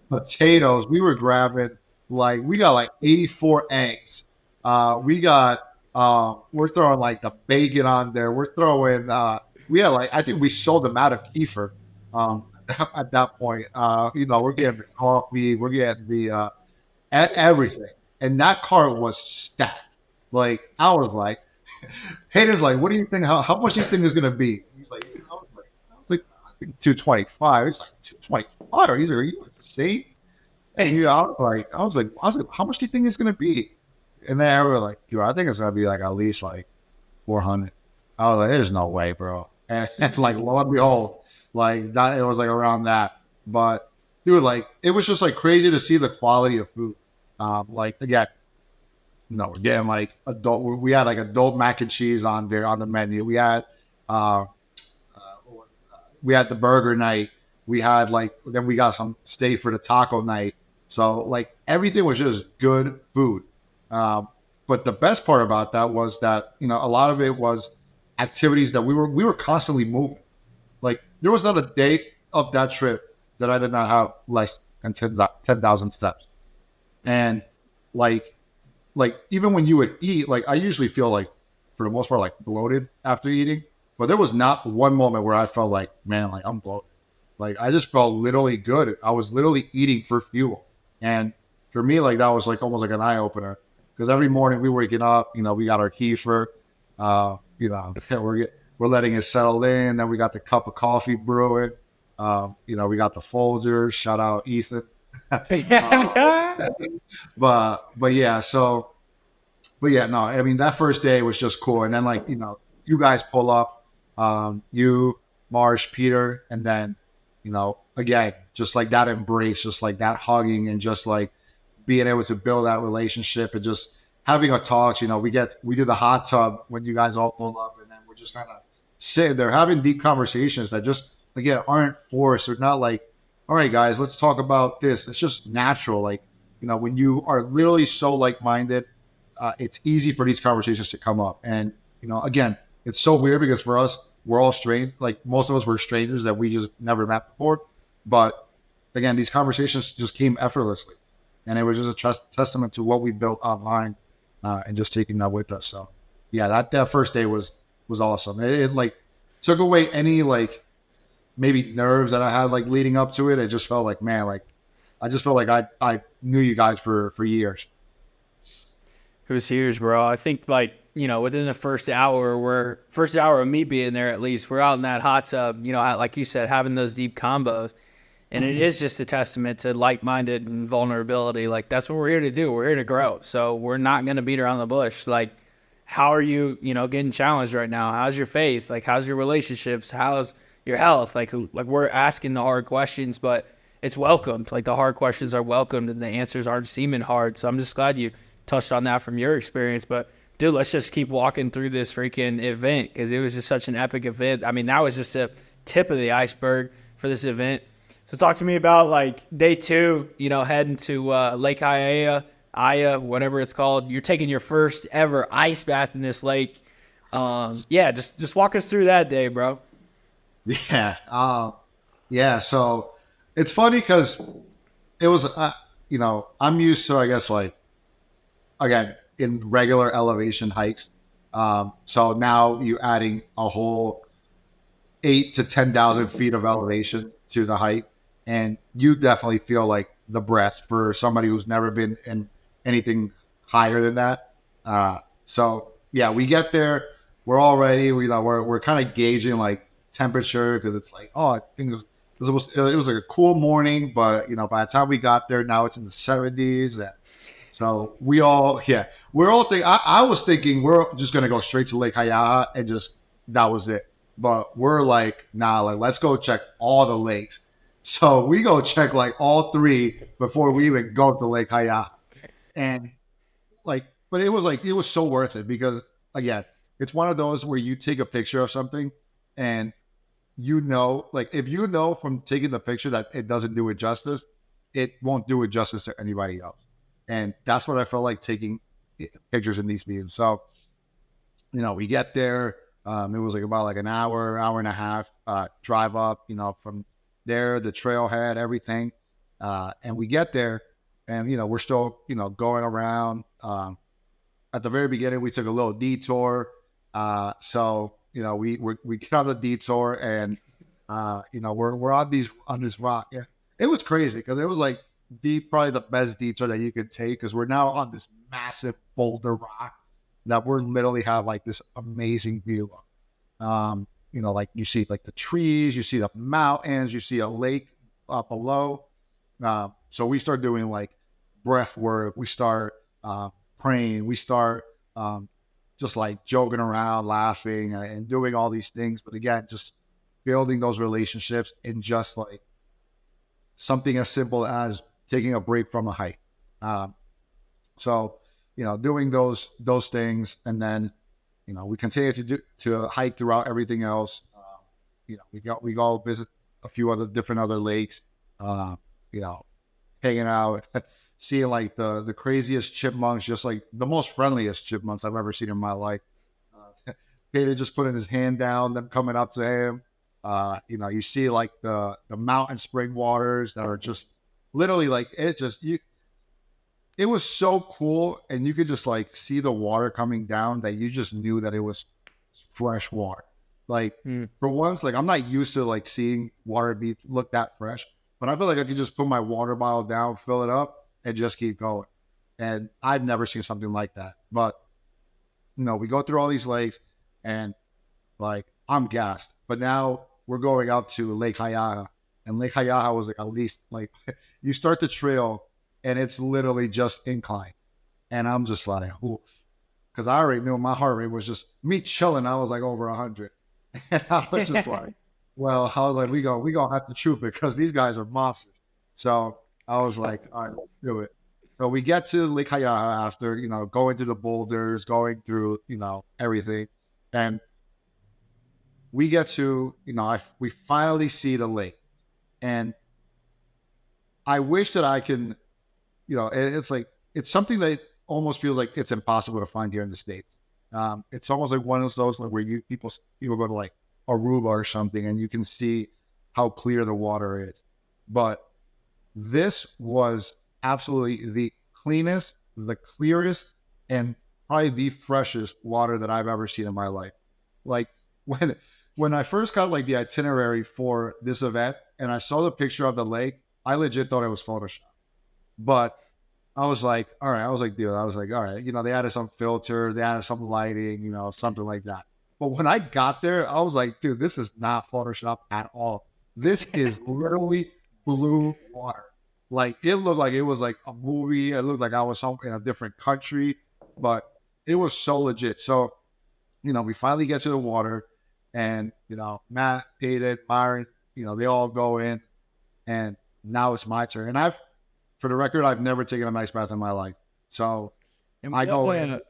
potatoes. We were grabbing like we got like 84 eggs. We got we're throwing like the bacon on there. We're throwing we had like I think we sold them out of kefir at that point. We're getting the coffee, we're getting the everything, and that cart was stacked. Like I was like, Hayden's like, what do you think? How much do you think is gonna be? He's like, I think 225. It's like 225. He's like, are you insane? And I was like, how much do you think it's gonna be? And then we were like, dude, I think it's gonna be like at least like 400. I was like, there's no way, bro. And like lo and behold, like that it was like around that. But dude, like it was just like crazy to see the quality of food. Like again, no, we're getting like adult. We had like adult mac and cheese on there on the menu. Uh, we had the burger night. We had like then we got some steak for the taco night. So like everything was just good food. But the best part about that was that a lot of it was activities that we were constantly moving. Like there was not a day of that trip that I did not have less than 10,000 steps. And like even when you would eat, like I usually feel like for the most part like bloated after eating, but there was not one moment where I felt like, man, like I'm bloated. Like I just felt literally good. I was literally eating for fuel. And for me, like that was like almost like an eye opener because every morning we were waking up, we got our kefir, we're letting it settle in. Then we got the cup of coffee brewing. We got the Folgers. Shout out Ethan. But yeah, no, I mean that first day was just cool, and then like you guys pull up, you, Marsh, Peter, and then again just like that embrace, just like that hugging, and just like being able to build that relationship and just having a talk. We do the hot tub when you guys all pull up, and then we're just kind of sitting there having deep conversations that just again aren't forced. They're not like, all right, guys, let's talk about this. It's just natural. Like, when you are literally so like-minded, it's easy for these conversations to come up. And, again, it's so weird because for us, we're all strange. Like most of us were strangers that we just never met before. But again, these conversations just came effortlessly. And it was just a testament to what we built online and just taking that with us. So yeah, that first day was awesome. It like took away any like maybe nerves that I had like leading up to it. It just felt like, man, like I just felt like I knew you guys for years. It was huge, bro. I think like, within the first hour of me being there, at least we're out in that hot tub, like you said, having those deep combos. And it is just a testament to like-minded and vulnerability. Like that's what we're here to do. We're here to grow. So we're not going to beat around the bush. Like, how are you, getting challenged right now? How's your faith? Like, how's your relationships? How's your health? Like we're asking the hard questions, but it's welcomed. Like the hard questions are welcomed and the answers aren't seeming hard. So I'm just glad you touched on that from your experience. But dude, let's just keep walking through this freaking event because it was just such an epic event. I mean, that was just a tip of the iceberg for this event. So talk to me about like day 2, heading to Lake Aya, whatever it's called. You're taking your first ever ice bath in this lake. Just walk us through that day, bro. Yeah. So it's funny because it was, I'm used to, I guess, like, again, in regular elevation hikes. So now you adding a whole 8 to 10,000 feet of elevation to the hike. And you definitely feel like the breath for somebody who's never been in anything higher than that. So yeah, we get there, we're all ready. We're kind of gauging like temperature because it's like, I think it was like a cool morning, but by the time we got there, now it's in the 70s. And so we're all thinking. I was thinking we're just gonna go straight to Lake Hayaha and just that was it. But we're like, nah, like let's go check all the lakes. So we go check like all 3 before we even go to Lake Hayaha. And but it was so worth it because again, it's one of those where you take a picture of something and like if from taking the picture that it doesn't do it justice, it won't do it justice to anybody else. And that's what I felt like taking pictures in these views. So We get there. It was like about like an hour, hour and a half drive up, from there, the trailhead, everything. And we get there and, we're still, going around. At the very beginning, we took a little detour. So, we get on the detour and, we're on this rock. Yeah. It was crazy because it was like probably the best detour that you could take because we're now on this massive boulder rock that we're literally have like this amazing view of. Like you see like the trees, you see the mountains, you see a lake up below. So we start doing like breath work. We start praying. We start just like joking around, laughing, and doing all these things. But again, just building those relationships and just like something as simple as taking a break from a hike. So, doing those things, and then, we continue to hike throughout everything else. We go visit a few different other lakes. Hanging out, seeing like the craziest chipmunks, just like the most friendliest chipmunks I've ever seen in my life. Peter just putting his hand down, them coming up to him. You see like the mountain spring waters that are just literally like it was so cool, and you could just like see the water coming down that you just knew that it was fresh water. Like for once, like I'm not used to like seeing water look that fresh, but I feel like I could just put my water bottle down, fill it up, and just keep going. And I've never seen something like that. But we go through all these lakes, and like I'm gassed. But now we're going out to Lake Hayaha, and Lake Hayaha was like at least like you start the trail and it's literally just incline. And I'm just like, because I already knew my heart rate was just me chilling. I was like over 100. And I was just like, well, I was like, we gonna have to troop it because these guys are monsters. So I was like, all right, let's do it. So we get to Lake Hayaha after, going through the boulders, going through, everything. And we get to, we finally see the lake. And I wish that I can, it's like, it's something that almost feels like it's impossible to find here in the States. It's almost like one of those where people go to like Aruba or something and you can see how clear the water is. But this was absolutely the cleanest, the clearest, and probably the freshest water that I've ever seen in my life. Like when I first got like the itinerary for this event and I saw the picture of the lake, I legit thought it was Photoshop. But I was like, all right. I was like, all right. They added some filter, they added some lighting, something like that. But when I got there, I was like, dude, this is not Photoshop at all. This is literally blue water. Like it looked like it was like a movie. It looked like I was in a different country, but it was so legit. So, we finally get to the water, and Matt, Peyton, Myron, they all go in, and now it's my turn. And for the record, I've never taken an ice bath in my life. So I go in.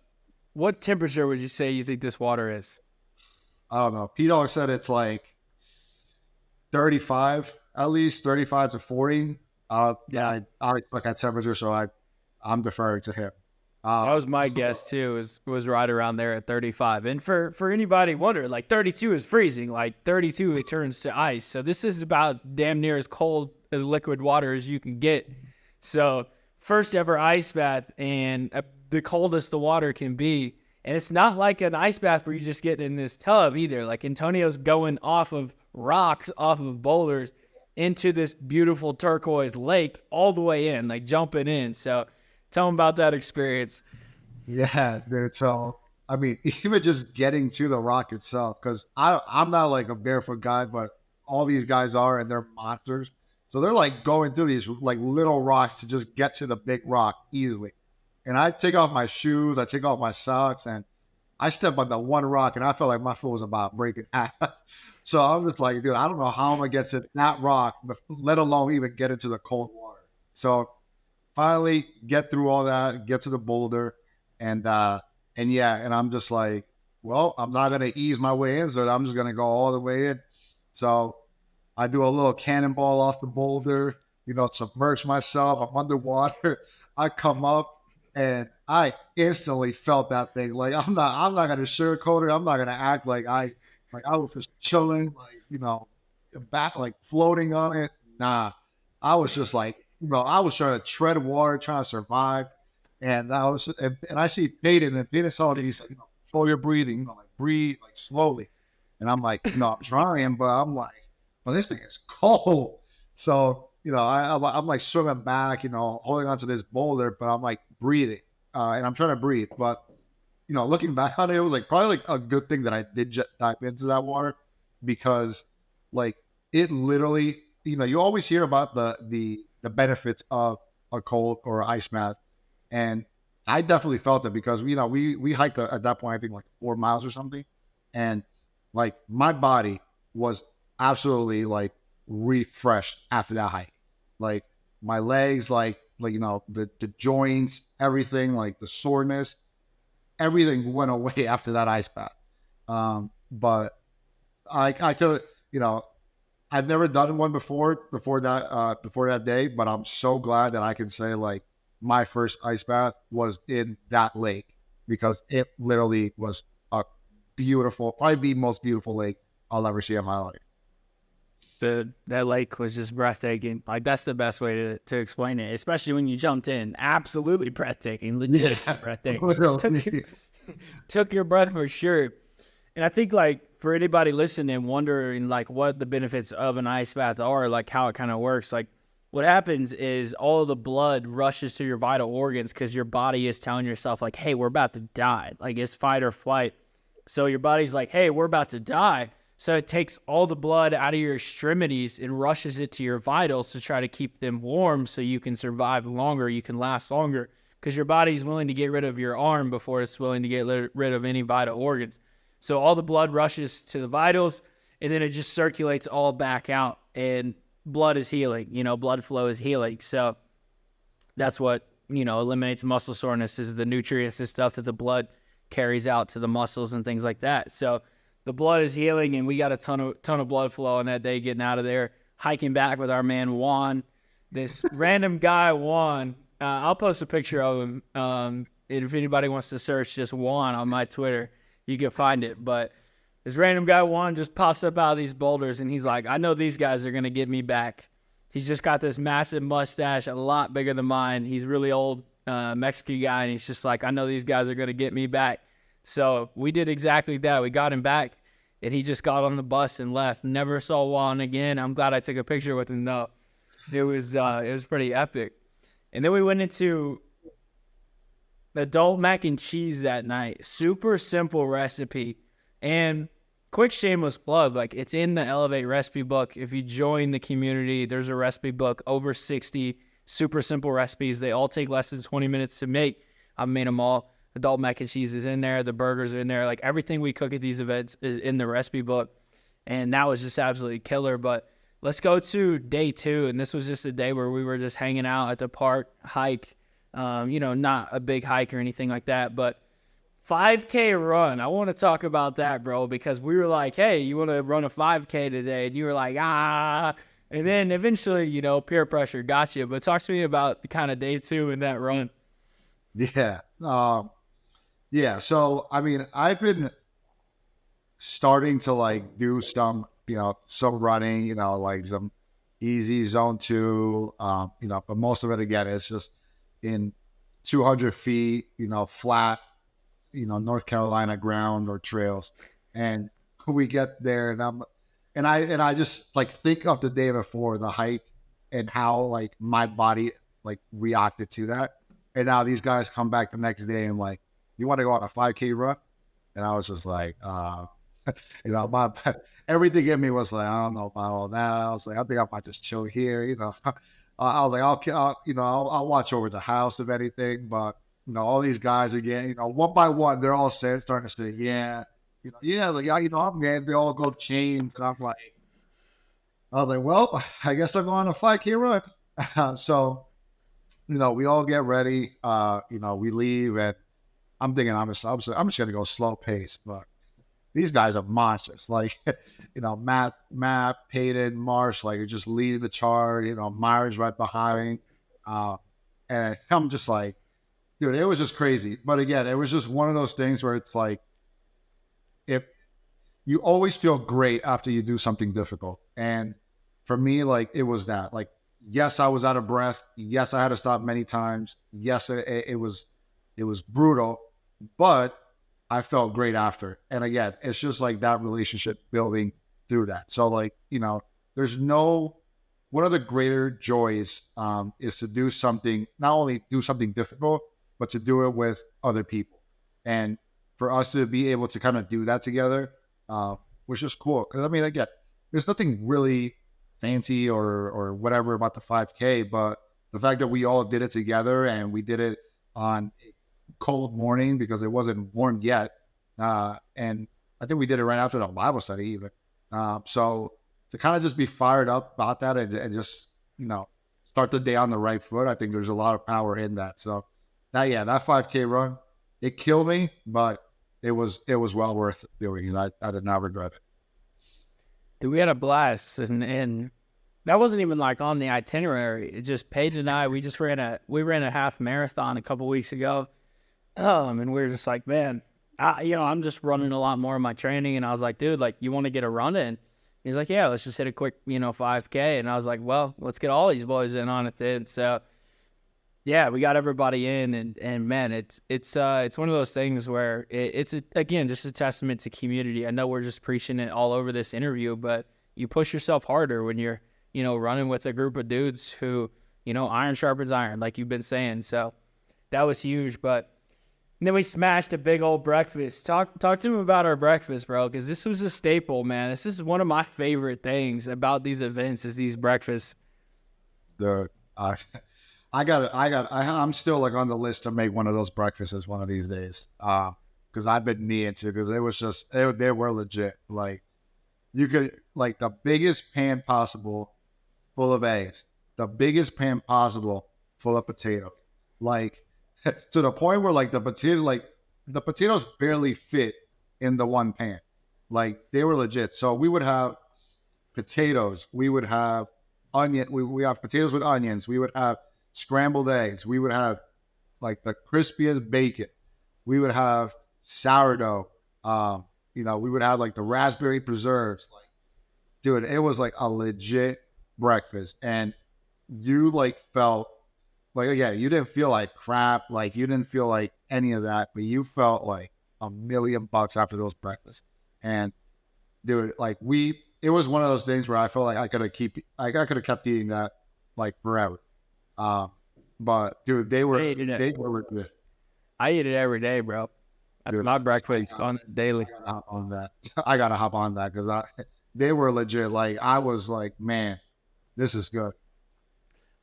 What temperature would you say you think this water is? I don't know. P-Dog said it's like 35, at least 35 to 40. Yeah, I look at temperature, so I'm deferring to him. That was my guess too. Was right around there at 35. And for anybody wondering, like 32 is freezing. Like 32, it turns to ice. So this is about damn near as cold as liquid water as you can get. So first ever ice bath, and the coldest the water can be. And it's not like an ice bath where you just get in this tub either. Like Antonio's going off of rocks, off of boulders, into this beautiful turquoise lake all the way in, like jumping in. So tell them about that experience. Yeah, dude. So, I mean, even just getting to the rock itself, because I'm not like a barefoot guy, but all these guys are, and they're monsters. So they're like going through these like little rocks to just get to the big rock easily. And I take off my shoes, I take off my socks, and I step on the one rock, and I felt like my foot was about breaking half. So I'm just like, dude, I don't know how I'm gonna get to that rock, but let alone even get into the cold water. So finally get through all that, get to the boulder, and I'm just like, well, I'm not gonna ease my way in, so I'm just gonna go all the way in. So I do a little cannonball off the boulder, submerge myself. I'm underwater. I come up, And I instantly felt that thing. Like I'm not gonna sugarcoat it. I'm not gonna act like I was just chilling, like, back, like floating on it. Nah, I was just like, I was trying to tread water, trying to survive. And I see Peyton, and Peyton saw it. He's like, slow your breathing, like breathe, like slowly. And I'm like, I'm trying, but I'm like, well, this thing is cold. So, I'm like swimming back, holding onto this boulder, but I'm like breathing, and I'm trying to breathe. But, looking back on it, it was like probably like a good thing that I did dive into that water, because like it literally, you always hear about the benefits of a cold or ice bath, and I definitely felt it because we hiked at that point, I think like 4 miles or something, and like my body was absolutely like refreshed after that hike. Like my legs, like the joints, everything, like the soreness, everything went away after that ice bath. But I could, I've never done one before that day, but I'm so glad that I can say like my first ice bath was in that lake, because it literally was a beautiful, probably the most beautiful lake I'll ever see in my life. That lake was just breathtaking. Like that's the best way to explain it, especially when you jumped in. Absolutely breathtaking, legit Yeah, breathtaking. literally. Took your breath for sure. And I think like for anybody listening, wondering like what the benefits of an ice bath are, like how it kind of works. Like what happens is all of the blood rushes to your vital organs because your body is telling yourself like, hey, we're about to die. Like it's fight or flight. So your body's like, hey, we're about to die. So it takes all the blood out of your extremities and rushes it to your vitals to try to keep them warm so you can survive longer, you can last longer, because your body's willing to get rid of your arm before it's willing to get rid of any vital organs. So all the blood rushes to the vitals, and then it just circulates all back out, and blood is healing. Blood flow is healing. So that's what, eliminates muscle soreness, is the nutrients and stuff that the blood carries out to the muscles and things like that. So the blood is healing, and we got a ton of blood flow on that day getting out of there, hiking back with our man Juan, this random guy Juan. I'll post a picture of him. And if anybody wants to search just Juan on my Twitter, you can find it. But this random guy Juan just pops up out of these boulders, and he's like, I know these guys are going to get me back. He's just got this massive mustache, a lot bigger than mine. He's really old, Mexican guy, and he's just like, I know these guys are going to get me back. So we did exactly that. We got him back, and he just got on the bus and left. Never saw Juan again. I'm glad I took a picture with him, though. It was pretty epic. And then we went into adult mac and cheese that night. Super simple recipe. And quick shameless plug, like it's in the Elevate recipe book. If you join the community, there's a recipe book, over 60 super simple recipes. They all take less than 20 minutes to make. I've made them all. Adult mac and cheese is in there. The burgers are in there. Like everything we cook at these events is in the recipe book. And that was just absolutely killer. But let's go to day 2. And this was just a day where we were just hanging out at the park, hike, not a big hike or anything like that, but 5K run. I want to talk about that, bro, because we were like, hey, you want to run a 5K today? And you were like, ah. And then eventually, peer pressure got you. But talk to me about the kind of day 2 in that run. Yeah. Yeah. So, I mean, I've been starting to like do some running, like some easy zone 2, but most of it, again, is just in 200 feet, flat, North Carolina ground or trails. And we get there, and I just like think of the day before the hike and how like my body like reacted to that. And now these guys come back the next day and like, you want to go on a 5K run? And I was just like, my everything in me was like, I don't know about all that. I was like, I think I might just chill here. I was like, I'll watch over the house if anything. But all these guys are getting, one by one, they're all starting to say, yeah, like, I'm man. They all go chains, and I was like, well, I guess I'm going on a 5K run. So, we all get ready. We leave, and I'm thinking I'm just going to go slow pace, but these guys are monsters. Like, Matt, Peyton, Marsh, like, are just leading the charge. Myers right behind. And I'm just like, dude, it was just crazy. But again, it was just one of those things where it's like, if you always feel great after you do something difficult. And for me, like it was that. Like, yes, I was out of breath. Yes, I had to stop many times. Yes, it was brutal, but I felt great after. And again, it's just like that relationship building through that. So like, there's no one of the greater joys is to do something, not only do something difficult, but to do it with other people. And for us to be able to kind of do that together was just cool. Because I mean, again, there's nothing really fancy or whatever about the 5K, but the fact that we all did it together and we did it on a cold morning because it wasn't warm yet, and I think we did it right after the Bible study even. So to kind of just be fired up about that and just start the day on the right foot, I think there's a lot of power in that. So that 5K run, it killed me, but it was well worth doing. I did not regret it. Dude, we had a blast, and that wasn't even like on the itinerary. It just Paige and I, we ran a half marathon a couple weeks ago, and we were just like, man, I'm just running a lot more of my training, and I was like, dude, like, you want to get a run in? He's like, yeah, let's just hit a quick 5K, and I was like, well, let's get all these boys in on it then. So yeah, we got everybody in, and man, it's one of those things where again just a testament to community. I know we're just preaching it all over this interview, but you push yourself harder when you're running with a group of dudes who iron sharpens iron, like you've been saying. So that was huge. But then we smashed a big old breakfast. Talk to him about our breakfast, bro, because this was a staple, man. This is one of my favorite things about these events is these breakfasts. The I'm still like on the list to make one of those breakfasts one of these days. Because I've been meaning to, because it was just, they were legit. Like, you could, like, the biggest pan possible full of eggs, the biggest pan possible full of potatoes. Like, to the point where, like, the potatoes barely fit in the one pan. Like, they were legit. So we would have potatoes, we would have onion, we have potatoes with onions, we would have scrambled eggs. We would have like the crispiest bacon. We would have sourdough. We would have like the raspberry preserves. Like, dude, it was like a legit breakfast. And you like felt like, again, you didn't feel like crap. Like, you didn't feel like any of that, but you felt like $1,000,000 after those breakfasts. And dude, like it was one of those things where I felt like I could have kept eating that like forever. But dude, they were good. I eat it every day, bro. That's Dude, my breakfast on daily. I gotta hop on that. I gotta hop on that because they were legit. Like, I was like, man, this is good.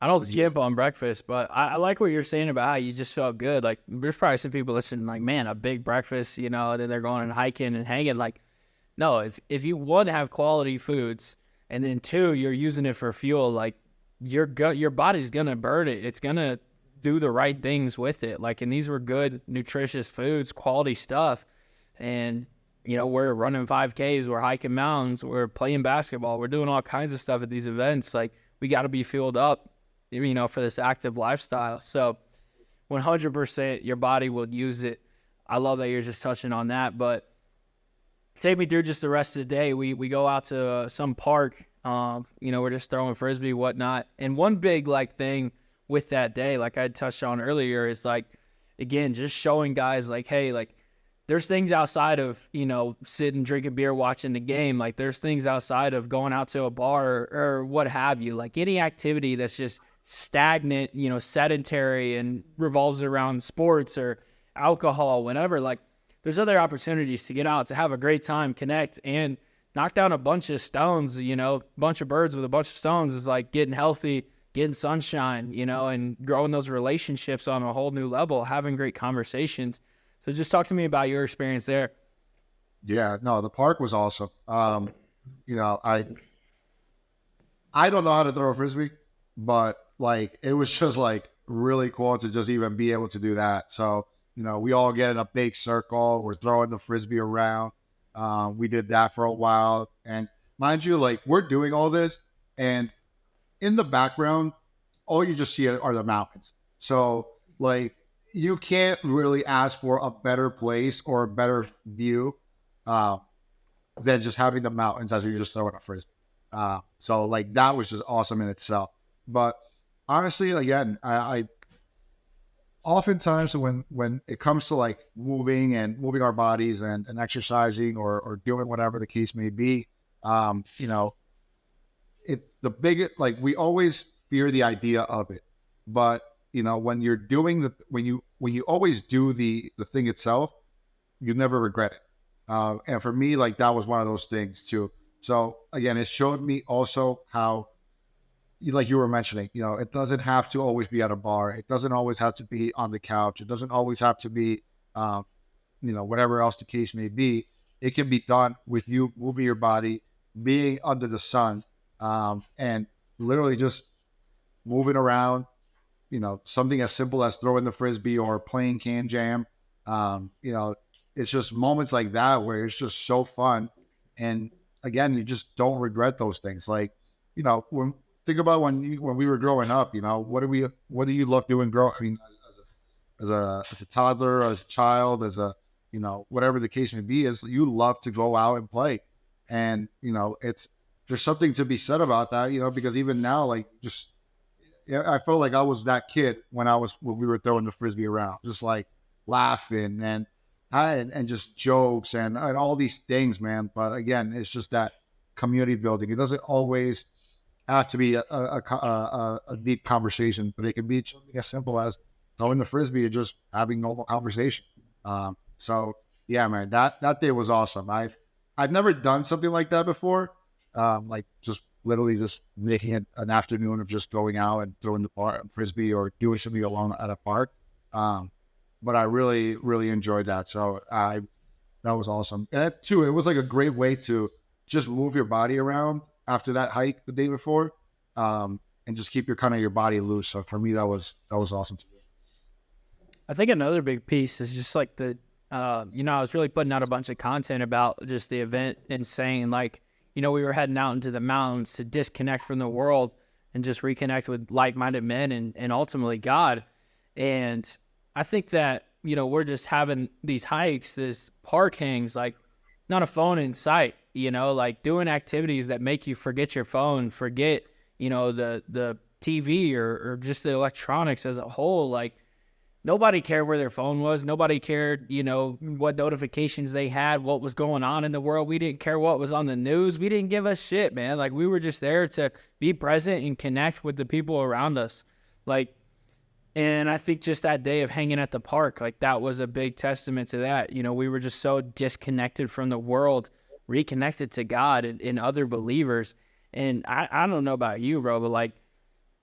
I don't skip on breakfast, but I like what you're saying about how you just felt good. Like, there's probably some people listening, like, man, a big breakfast, then they're going and hiking and hanging. Like, no, if you one have quality foods and then two, you're using it for fuel, like, your body's gonna burn it. It's gonna do the right things with it. Like, and these were good, nutritious foods, quality stuff. And we're running 5Ks, we're hiking mountains, we're playing basketball, we're doing all kinds of stuff at these events. Like, we got to be fueled up, for this active lifestyle. So 100% your body will use it. I love that you're just touching on that. But take me through just the rest of the day. We go out to some park. We're just throwing frisbee, whatnot. And one big like thing with that day, like I touched on earlier, is like, again, just showing guys like, hey, like, there's things outside of sitting, drinking beer, watching the game. Like, there's things outside of going out to a bar or what have you. Like, any activity that's just stagnant, sedentary and revolves around sports or alcohol, whatever. Like, there's other opportunities to get out, to have a great time, connect, and knock down a bunch of stones. Bunch of birds with a bunch of stones is like getting healthy, getting sunshine, and growing those relationships on a whole new level, having great conversations. So just talk to me about your experience there. Yeah, no, the park was awesome. I don't know how to throw a frisbee, but like, it was just like really cool to just even be able to do that. So, we all get in a big circle, we're throwing the frisbee around. We did that for a while. And mind you, like, we're doing all this, and in the background, all you just see are the mountains. So, like, you can't really ask for a better place or a better view uh, than just having the mountains as you're just throwing a frisbee. So like that was just awesome in itself. But honestly, again, I oftentimes when it comes to like moving our bodies and exercising or doing whatever the case may be, you know, the biggest, like, we always fear the idea of it, but you know, when you're doing when you always do the thing itself, you never regret it. And for me, like, that was one of those things too. So again, it showed me also how, like you were mentioning, you know, it doesn't have to always be at a bar. It doesn't always have to be on the couch. It doesn't always have to be, um, you know, whatever else the case may be. It can be done with you moving your body, being under the sun, and literally just moving around. You know, something as simple as throwing the frisbee or playing can jam. You know, it's just moments like that where it's just so fun. And again, you just don't regret those things. Like, you know, think about when we were growing up. You know, what do you love doing? I mean, as a toddler, as a child, as a, you know, whatever the case may be, is you love to go out and play. And you know, there's something to be said about that. You know, because even now, like, just, yeah, I felt like I was that kid when we were throwing the frisbee around, just like laughing and just jokes and all these things, man. But again, it's just that community building. It doesn't always have to be a deep conversation, but it can be something as simple as throwing the frisbee and just having normal conversation. So yeah, man, that day was awesome. I've never done something like that before. Like just literally just making it an afternoon of just going out and throwing the frisbee or doing something alone at a park. But I really, really enjoyed that. So that was awesome. And that, too, it was like a great way to just move your body around after that hike the day before, and just keep your body loose. So for me, that was awesome to do. I think another big piece is just like I was really putting out a bunch of content about just the event and saying, like, we were heading out into the mountains to disconnect from the world and just reconnect with like-minded men and ultimately God. And I think that, we're just having these hikes, this park hangs, like, not a phone in sight, like doing activities that make you forget your phone, forget, the TV or just the electronics as a whole. Like, nobody cared where their phone was. Nobody cared, what notifications they had, what was going on in the world. We didn't care what was on the news. We didn't give a shit, man. Like, we were just there to be present and connect with the people around us. Like, and I think just that day of hanging at the park, like, that was a big testament to that. We were just so disconnected from the world, reconnected to God and other believers. And I don't know about you, bro, but like,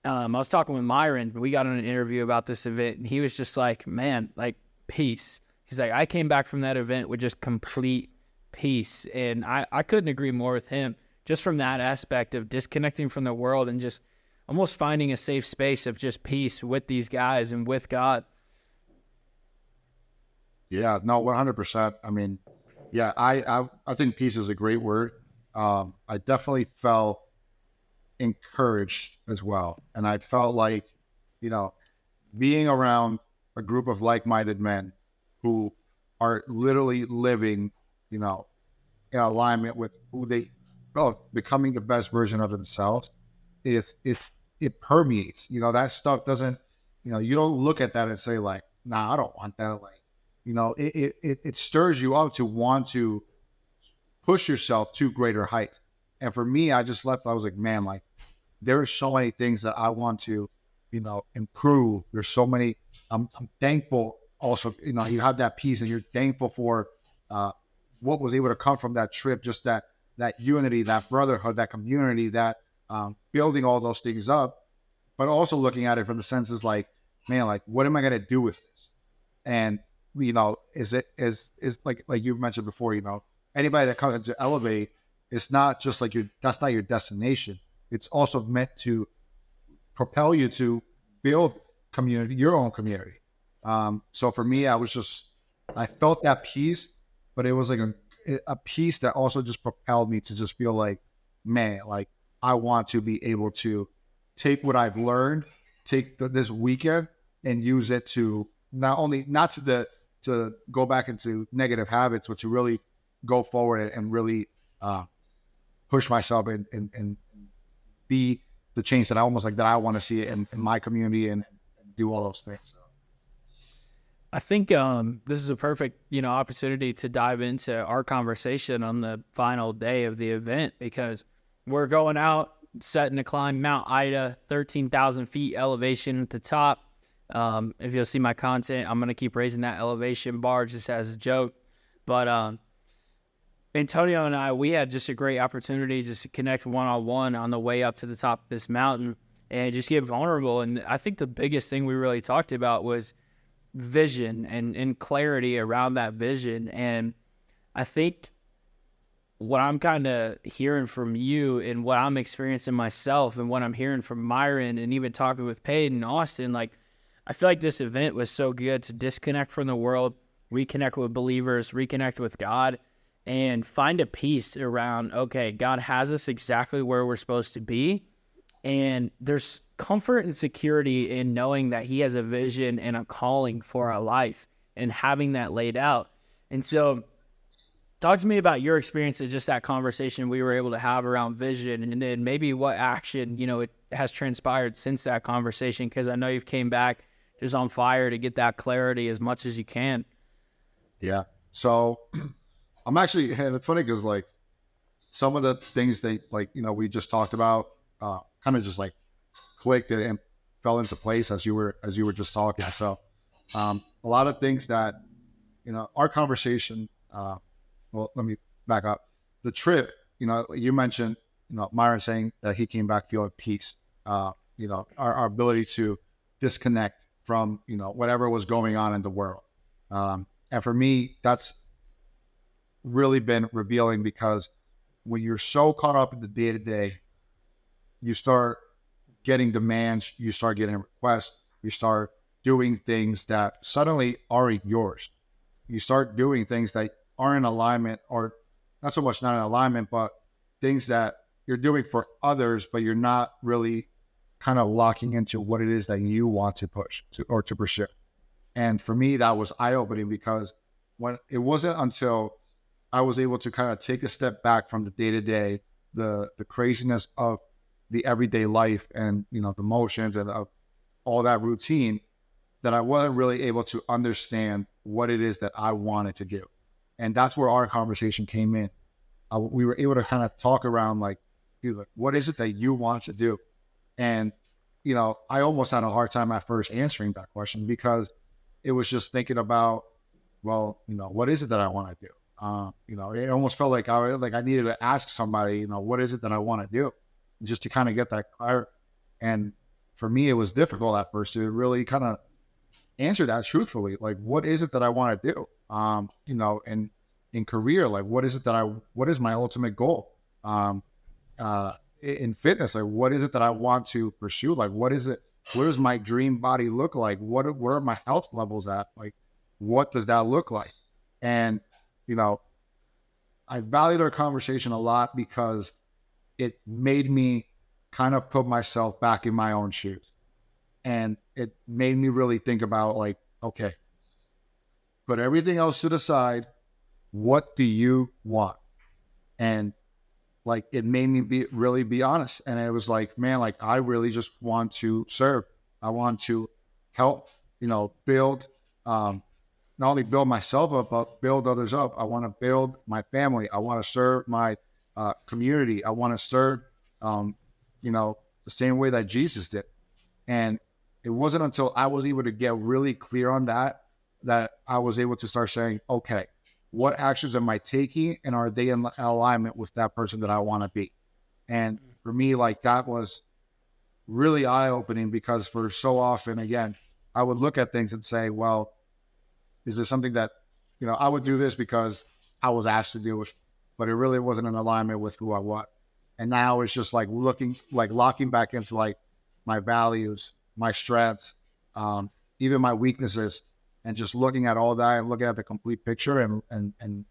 I was talking with Myron. We got on an interview about this event, and he was just like, man, like, peace. He's like, I came back from that event with just complete peace. And I couldn't agree more with him, just from that aspect of disconnecting from the world and just almost finding a safe space of just peace with these guys and with God. Yeah, no, 100%. I mean, yeah, I think peace is a great word. I definitely felt encouraged as well. And I felt like, being around a group of like-minded men who are literally living, in alignment with who they becoming the best version of themselves. It permeates, that stuff doesn't, you don't look at that and say like, nah, I don't want that. Like, it stirs you up to want to push yourself to greater heights. And for me, I was like, man, like, there are so many things that I want to, improve. There's so many. I'm thankful. Also, you have that peace, and you're thankful for what was able to come from that trip. Just that unity, that brotherhood, that community, that building all those things up. But also looking at it from the senses like, man, like, what am I going to do with this? And is like you mentioned before, anybody that comes to Elevate, it's not just like that's not your destination. It's also meant to propel you to build community, your own community. So for me, I felt that peace, but it was like a peace that also just propelled me to just feel like, man, like, I want to be able to take what I've learned, take this weekend and use it to not only not to go back into negative habits, but to really go forward and really uh, push myself and be the change that I almost like that I want to see in my community and do all those things. So. I think this is a perfect, opportunity to dive into our conversation on the final day of the event, because we're going out, setting to climb Mount Ida, 13,000 feet elevation at the top. If you'll see my content, I'm going to keep raising that elevation bar just as a joke. But Antonio and I, we had just a great opportunity just to connect one-on-one on the way up to the top of this mountain and just get vulnerable. And I think the biggest thing we really talked about was vision and clarity around that vision. And I think what I'm kind of hearing from you and what I'm experiencing myself and what I'm hearing from Myron and even talking with Peyton and Austin, like, I feel like this event was so good to disconnect from the world, reconnect with believers, reconnect with God, and find a peace around, okay, God has us exactly where we're supposed to be. And there's comfort and security in knowing that he has a vision and a calling for our life and having that laid out. And so talk to me about your experience of just that conversation we were able to have around vision, and then maybe what action, it has transpired since that conversation, because I know you've came back just on fire to get that clarity as much as you can. Yeah. So I'm actually, and it's funny because like some of the things we just talked about kind of just like clicked and fell into place as you were just talking. So a lot of things that, our conversation, well, let me back up. The trip, you mentioned, Myron saying that he came back feeling peace, our ability to disconnect from, whatever was going on in the world. And for me, that's really been revealing, because when you're so caught up in the day to day, you start getting demands, you start getting requests, you start doing things that suddenly aren't yours. You start doing things that are in alignment, or not so much not in alignment, but things that you're doing for others, but you're not really kind of locking into what it is that you want to push or to pursue. And for me, that was eye-opening, because when it wasn't until I was able to kind of take a step back from the day-to-day, the craziness of the everyday life and, the motions and of all that routine, that I wasn't really able to understand what it is that I wanted to do. And that's where our conversation came in. We were able to kind of talk around like, dude, like, what is it that you want to do? And, I almost had a hard time at first answering that question, because it was just thinking about, well, what is it that I want to do? It almost felt like I needed to ask somebody, what is it that I want to do, just to kind of get that clear. And for me, it was difficult at first to really kind of answer that truthfully. Like, what is it that I want to do? And in career, like, what is my ultimate goal? In fitness, like, what is it that I want to pursue? Like, what does my dream body look like? Where are my health levels at? Like, what does that look like? And, I valued our conversation a lot, because it made me kind of put myself back in my own shoes. And it made me really think about, like, okay, put everything else to the side. What do you want? And like, it made me really be honest. And it was like, man, like, I really just want to serve. I want to help, build, not only build myself up, but build others up. I want to build my family. I want to serve my community. I want to serve, the same way that Jesus did. And it wasn't until I was able to get really clear on that I was able to start saying, okay, what actions am I taking, and are they in alignment with that person that I want to be? And for me, like, that was really eye-opening, because for so often, again, I would look at things and say, well, is this something that, I would do this because I was asked to do it, but it really wasn't in alignment with who I was. And now it's just like locking back into like my values, my strengths, even my weaknesses, and just looking at all that and looking at the complete picture and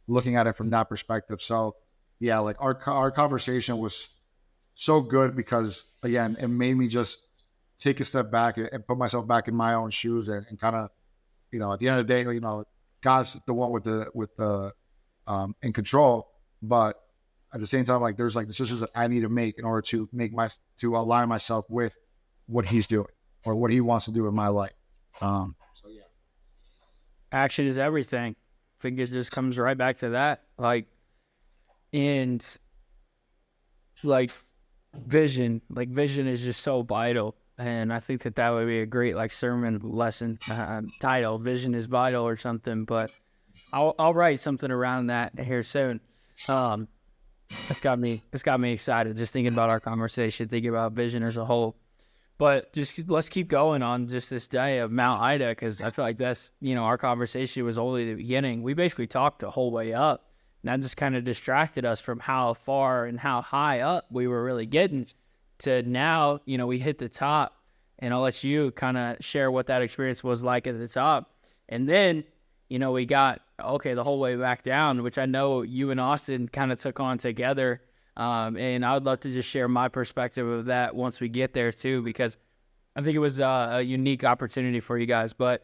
looking at it from that perspective. So yeah, like our conversation was so good, because again, it made me just take a step back and put myself back in my own shoes and kind of at the end of the day, God's the one with the in control. But at the same time, like there's like decisions that I need to make in order to to align myself with what He's doing or what He wants to do in my life. So yeah. Action is everything. I think it just comes right back to that. And vision is just so vital. And I think that would be a great sermon lesson title. Vision is vital or something. But I'll write something around that here soon. It's got me excited just thinking about our conversation, thinking about vision as a whole. But just let's keep going on just this day of Mount Ida, because I feel like that's, our conversation was only the beginning. We basically talked the whole way up, and that just kind of distracted us from how far and how high up we were really getting to now, we hit the top, and I'll let you kind of share what that experience was like at the top. And then, we got, the whole way back down, which I know you and Austin kind of took on together. And I would love to just share my perspective of that once we get there too, because I think it was a unique opportunity for you guys. But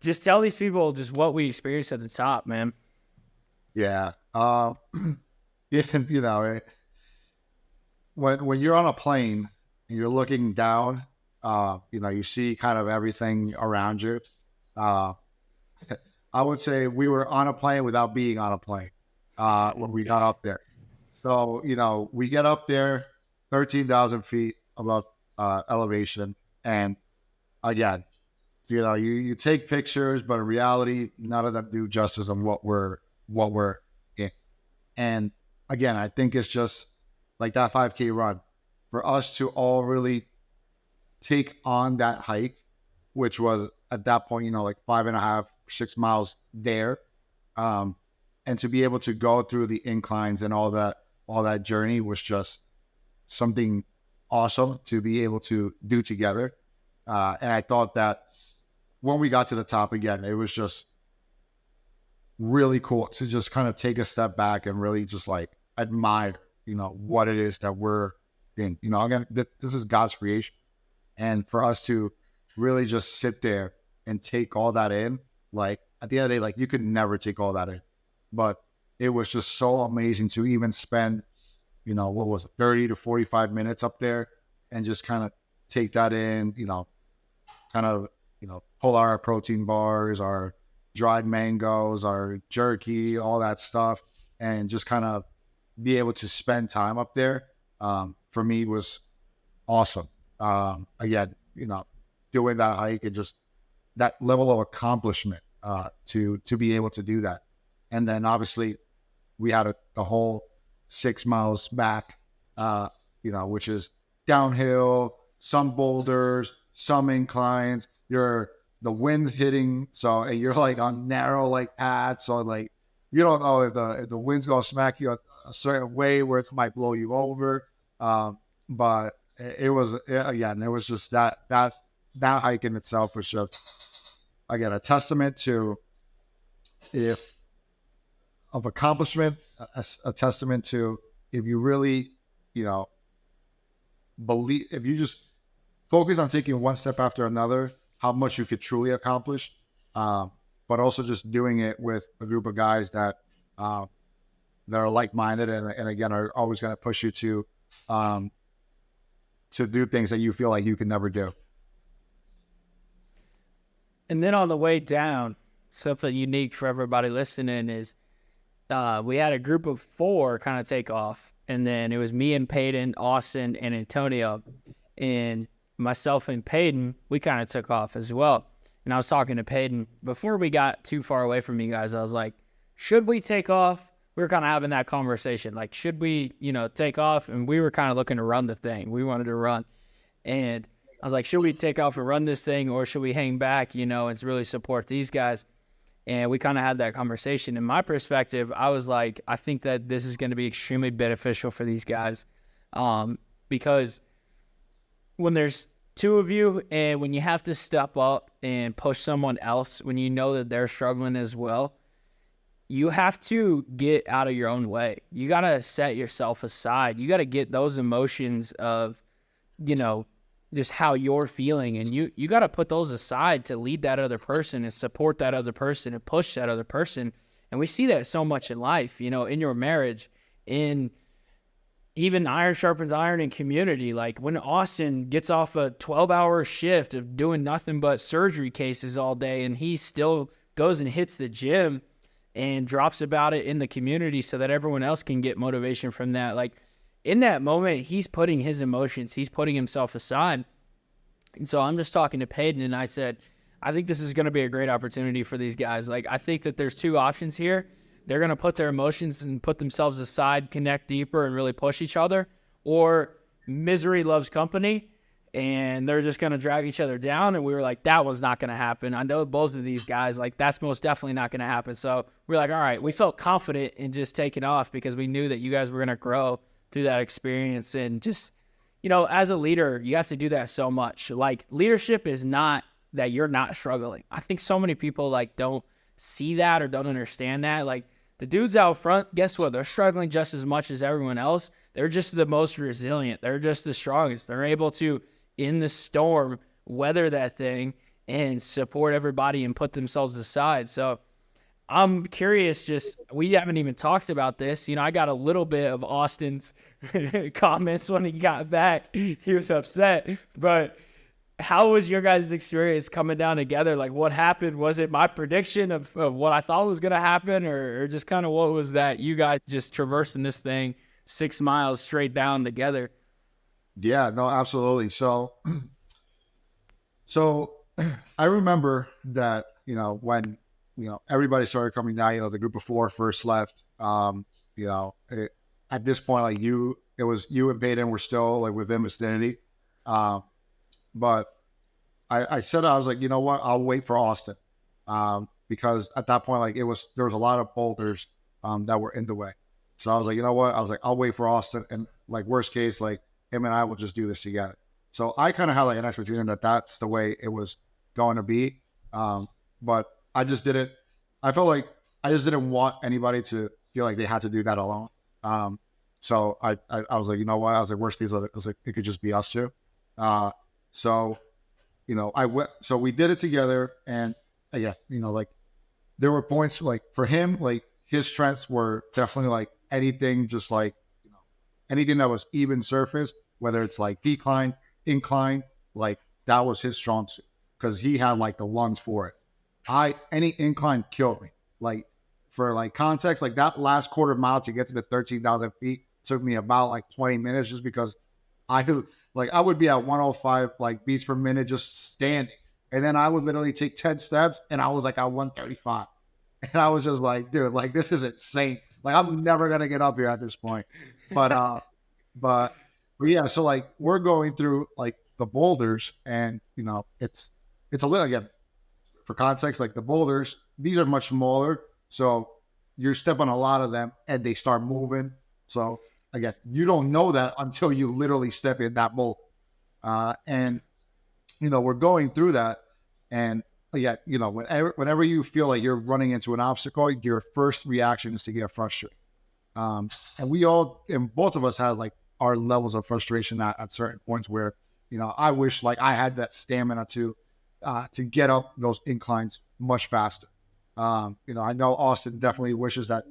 just tell these people just what we experienced at the top, man. Yeah. Yeah, when you're on a plane and you're looking down, you see kind of everything around you. I would say we were on a plane without being on a plane when we got up there. So, we get up there, 13,000 feet above elevation. And again, you take pictures, but in reality, none of them do justice on what we're in. And again, I think it's just like that 5K run for us to all really take on that hike, which was at that point, like 5.5, 6 miles there. And to be able to go through the inclines and all that journey was just something awesome to be able to do together. And I thought that when we got to the top again, it was just really cool to just kind of take a step back and really just admire, what it is that we're in. Again, this is God's creation. And for us to really just sit there and take all that in, at the end of the day, you could never take all that in. But it was just so amazing to even spend, what was it, 30 to 45 minutes up there and just kind of take that in, pull our protein bars, our dried mangoes, our jerky, all that stuff, and just kind of be able to spend time up there, for me was awesome. Again, doing that hike and just that level of accomplishment, to be able to do that. And then obviously we had the whole 6 miles back, which is downhill, some boulders, some inclines. The wind hitting, and you're on narrow paths, so you don't know if the wind's gonna smack you a certain way where it might blow you over. But it was just that hike in itself was just, again, a testament to of accomplishment, a testament to if you really, believe, if you just focus on taking one step after another, how much you could truly accomplish. But also just doing it with a group of guys that are like-minded and again are always going to push you to do things that you feel like you can never do. And then on the way down, something unique for everybody listening is we had a group of 4 kind of take off. And then it was me and Peyton, Austin, and Antonio. And myself and Peyton, we kind of took off as well. And I was talking to Peyton before we got too far away from you guys. I was like, should we take off? We were kind of having that conversation. Should we, take off? And we were kind of looking to run the thing. We wanted to run. And I was like, should we take off and run this thing, or should we hang back, and really support these guys? And we kind of had that conversation. In my perspective, I was like, I think that this is going to be extremely beneficial for these guys, because when there's 2 of you and when you have to step up and push someone else, when you know that they're struggling as well, you have to get out of your own way. You got to set yourself aside. You got to get those emotions of, just how you're feeling, and you got to put those aside to lead that other person and support that other person and push that other person. And we see that so much in life, in your marriage, in even iron sharpens iron in community. Like when Austin gets off a 12-hour shift of doing nothing but surgery cases all day, and he still goes and hits the gym and drops about it in the community so that everyone else can get motivation from that. Like in that moment, he's putting his emotions, he's putting himself aside. And so I'm just talking to Peyton, and I said, I think this is going to be a great opportunity for these guys. Like, I think that there's two options here. They're going to put their emotions and put themselves aside, connect deeper, and really push each other, or misery loves company, and they're just going to drag each other down. And we were like, that one's not going to happen. I know both of these guys, like, that's most definitely not going to happen. So we're like, all right, we felt confident in just taking off because we knew that you guys were going to grow through that experience. And just, as a leader, you have to do that so much. Like, leadership is not that you're not struggling. I think so many people, like, don't see that or don't understand that. Like, the dudes out front, guess what? They're struggling just as much as everyone else. They're just the most resilient. They're just the strongest. They're able to, in the storm, weather that thing and support everybody and put themselves aside. So I'm curious, we haven't even talked about this. I got a little bit of Austin's comments when he got back. He was upset, but how was your guys' experience coming down together? Like, what happened? Was it my prediction of what I thought was going to happen, or just kind of what was that? You guys just traversing this thing 6 miles straight down together. Yeah, no, absolutely. So, I remember that, when, everybody started coming down, the group of four first left, at this point, like it was you and Peyton were still like within vicinity. But I said, I was like, you know what, I'll wait for Austin. Because at that point, like there was a lot of boulders, that were in the way. So I was like, you know what, I was like, I'll wait for Austin. And like worst case, like him and I will just do this together. So I kind of had like an expectation that that's the way it was going to be. But I just didn't, I felt like I just didn't want anybody to feel like they had to do that alone. So I was like, you know what, I was like, worst case, I was like, it could just be us two. So, so we did it together, and yeah, like there were points like for him, like his strengths were definitely like anything, just like, anything that was even surface, whether it's like decline, incline, like that was his strong suit because he had like the lungs for it. Any incline killed me. Like for like context, like that last quarter mile to get to the 13,000 feet took me about like 20 minutes just because I would be at 105 like beats per minute just standing. And then I would literally take 10 steps and I was like at 135. And I was just like, dude, like this is insane. Like I'm never going to get up here at this point. But yeah, so like we're going through like the boulders and it's a little, again, for context, like the boulders, these are much smaller. So you're stepping on a lot of them and they start moving. So again, you don't know that until you literally step in that boulder. And, we're going through that. And yeah, whenever you feel like you're running into an obstacle, your first reaction is to get frustrated. And both of us had like our levels of frustration at certain points where, I wish like I had that stamina to get up those inclines much faster. I know Austin definitely wishes that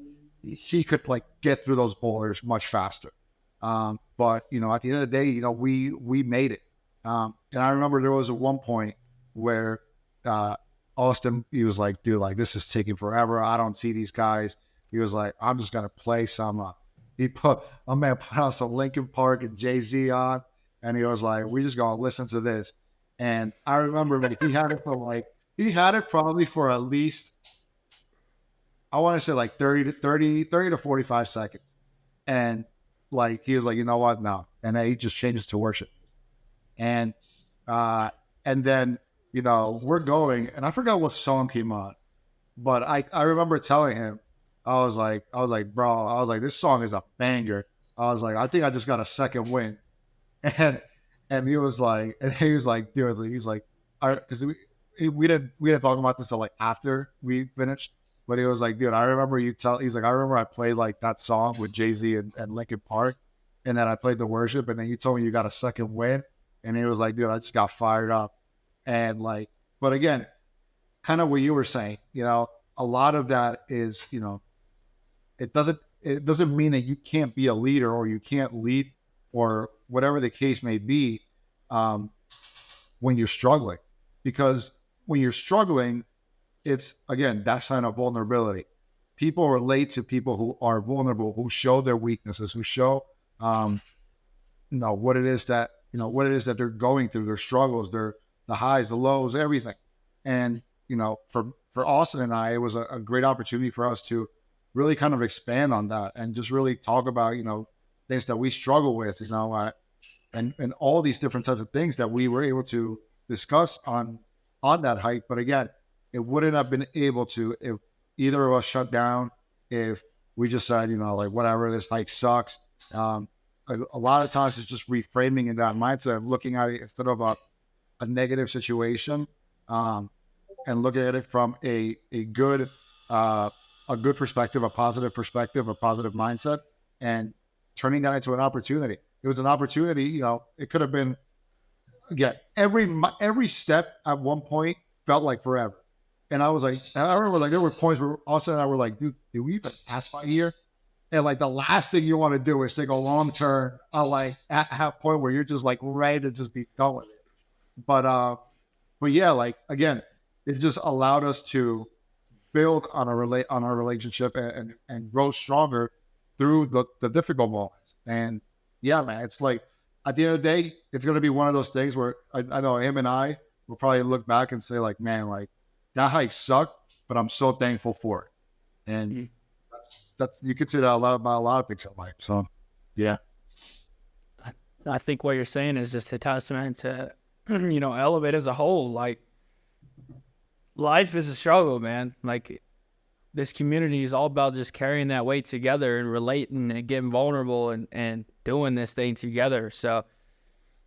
he could like get through those boulders much faster. But at the end of the day, we made it. And I remember there was at one point where Austin, he was like, dude, like this is taking forever. I don't see these guys. He was like, I'm just gonna play some. My man put out some Linkin Park and Jay-Z on, and he was like, we just gonna listen to this. And I remember that he had it probably for at least, I want to say like 30 to 45 seconds. And like, he was like, you know what? No. And then he just changes to worship. And then, we're going, and I forgot what song came on, but I remember telling him, I was like, bro, I was like, this song is a banger. I was like, I think I just got a second win. And he was like, dude, he's like, because we didn't talk about this until like after we finished, but he was like, dude, I remember he's like, I remember I played like that song with Jay-Z and Linkin Park, and then I played the worship, and then you told me you got a second win. And he was like, dude, I just got fired up. And like, but again, kind of what you were saying, a lot of that is, it doesn't mean that you can't be a leader or you can't lead or whatever the case may be, um, when you're struggling, because when you're struggling, it's again that sign of vulnerability. People relate to people who are vulnerable, who show their weaknesses, who show, um, what it is that they're going through, their struggles, the highs, the lows, everything. And for Austin and I, it was a great opportunity for us to really kind of expand on that and just really talk about things that we struggle with, and all these different types of things that we were able to discuss on that hike. But again, it wouldn't have been able to if either of us shut down, if we just said, like, whatever, this hike sucks. A lot of times it's just reframing in that mindset of looking at it instead of a negative situation, and looking at it from a good perspective, a positive perspective, a positive mindset, and turning that into an opportunity. It was an opportunity. It could have been, again, every step at one point felt like forever. And I remember like there were points where Austin and I were like, dude, did we even pass by here? And like the last thing you want to do is take a long turn, like at a point where you're just like ready to just be done with it. But yeah, like again, it just allowed us to build on our relationship and grow stronger through the difficult moments. And yeah, man, it's like at the end of the day, it's gonna be one of those things where I know him and I will probably look back and say like, man, like that hike sucked, but I'm so thankful for it. And that's you could say that about a lot of things in life. So yeah. I think what you're saying is just a testament to, Elevate as a whole. Like, life is a struggle, man. Like, this community is all about just carrying that weight together and relating and getting vulnerable and doing this thing together. So,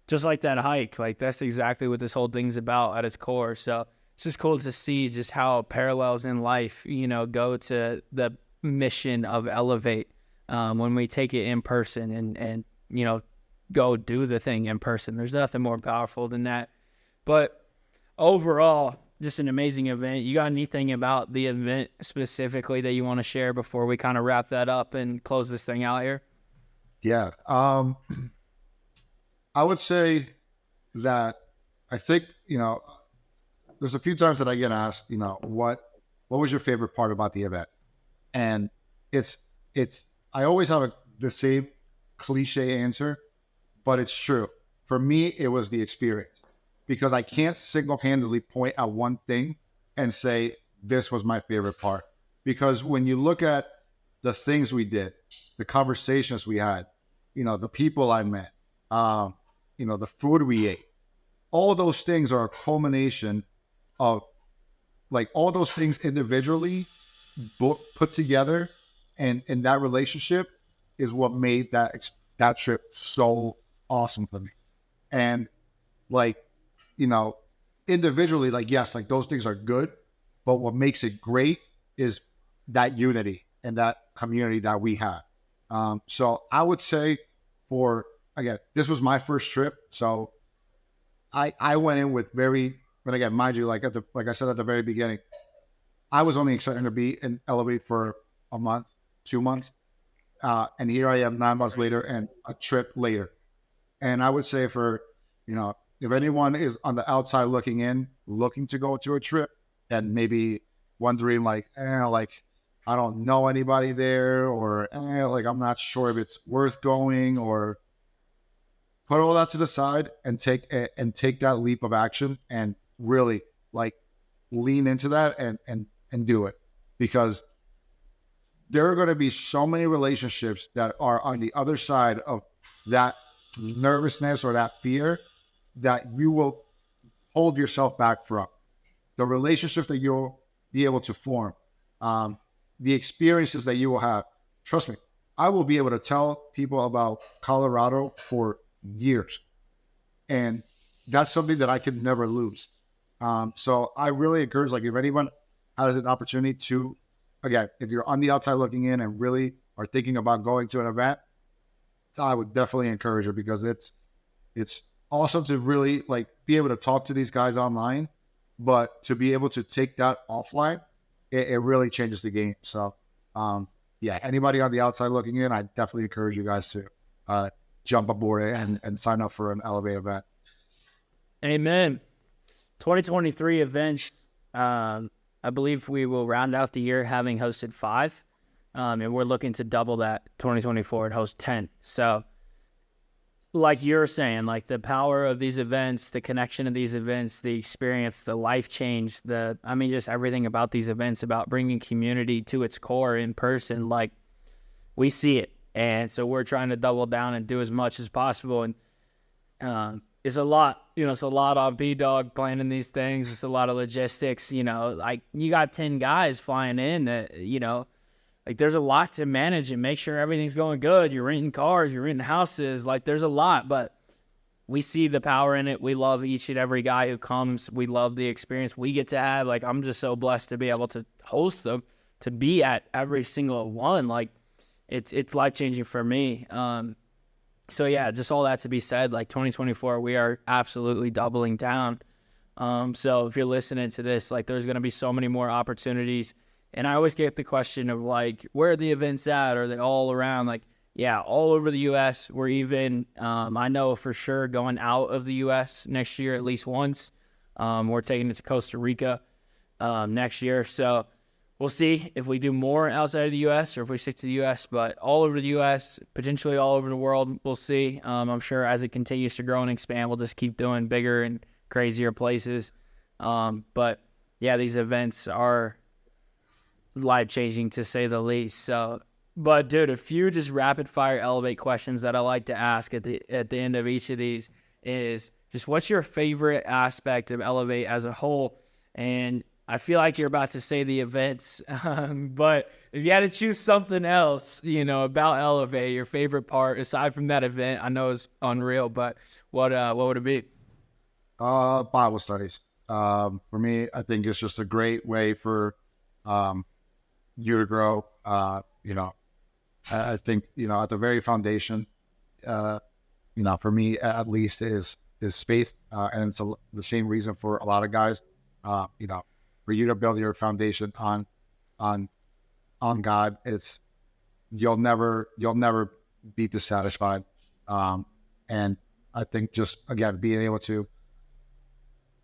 just like that hike, like, that's exactly what this whole thing's about at its core. So, it's just cool to see just how parallels in life, go to the mission of Elevate, when we take it in person and go do the thing in person. There's nothing more powerful than that. But overall, just an amazing event. You got anything about the event specifically that you want to share before we kind of wrap that up and close this thing out here? Yeah. I would say that I think, there's a few times that I get asked, what was your favorite part about the event? And it's I always have the same cliche answer, but it's true. For me, it was the experience, because I can't single-handedly point at one thing and say this was my favorite part. Because when you look at the things we did, the conversations we had, the people I met, the food we ate, all those things are a culmination of, like, all those things individually put together, and that relationship is what made that trip so awesome for me. And like, individually, like, yes, like those things are good, but what makes it great is that unity and that community that we have. So I would say, again, this was my first trip, so I went in with but again, mind you, like I said at the very beginning, I was only expecting to be in Elevate for a month, 2 months. And here I am 9 months later and a trip later. And I would say if anyone is on the outside looking in, looking to go to a trip and maybe wondering like, I don't know anybody there, or like, I'm not sure if it's worth going, or put all that to the side and take that leap of action and really like lean into that and do it, because there are going to be so many relationships that are on the other side of that nervousness or that fear that you will hold yourself back from. The relationships that you'll be able to form, the experiences that you will have. Trust me, I will be able to tell people about Colorado for years. And that's something that I can never lose. So I really encourage, like, if anyone has an opportunity to, again, if you're on the outside looking in and really are thinking about going to an event, I would definitely encourage it, because it's awesome to really like be able to talk to these guys online, but to be able to take that offline, it really changes the game. So, yeah, anybody on the outside looking in, I definitely encourage you guys to jump aboard and sign up for an Elevate event. Amen. 2023 events. I believe we will round out the year having hosted 5, and we're looking to double that 2024 and host 10. So, like you're saying, like the power of these events, the connection of these events, the experience, the life change, just everything about these events, about bringing community to its core in person. Like, we see it, and so we're trying to double down and do as much as possible. And it's a lot, it's a lot on B-Dog planning these things. It's a lot of logistics, like you got 10 guys flying in that, like there's a lot to manage and make sure everything's going good. You're renting cars, you're renting houses, like there's a lot, but we see the power in it. We love each and every guy who comes. We love the experience we get to have. Like, I'm just so blessed to be able to host them, to be at every single one. Like, it's life-changing for me. So yeah, just all that to be said, like 2024, we are absolutely doubling down. So if you're listening to this, like there's going to be so many more opportunities. And I always get the question of like, where are the events at? Are they all around? Like, yeah, all over the U.S. We're even, I know for sure going out of the U.S. next year at least once. We're taking it to Costa Rica next year. So we'll see if we do more outside of the U.S. or if we stick to the U.S., but all over the U.S., potentially all over the world, we'll see. I'm sure as it continues to grow and expand, we'll just keep doing bigger and crazier places. But yeah, these events are life-changing to say the least. So, but dude, a few just rapid-fire Elevate questions that I like to ask at the end of each of these is just what's your favorite aspect of Elevate as a whole? And I feel like you're about to say the events, but if you had to choose something else, about Elevate, your favorite part aside from that event, I know it's unreal, but what would it be? Bible studies. For me, I think it's just a great way for you to grow. I think at the very foundation, for me at least is faith, and it's the same reason for a lot of guys. For you to build your foundation on God, you'll never be dissatisfied. And I think just again being able to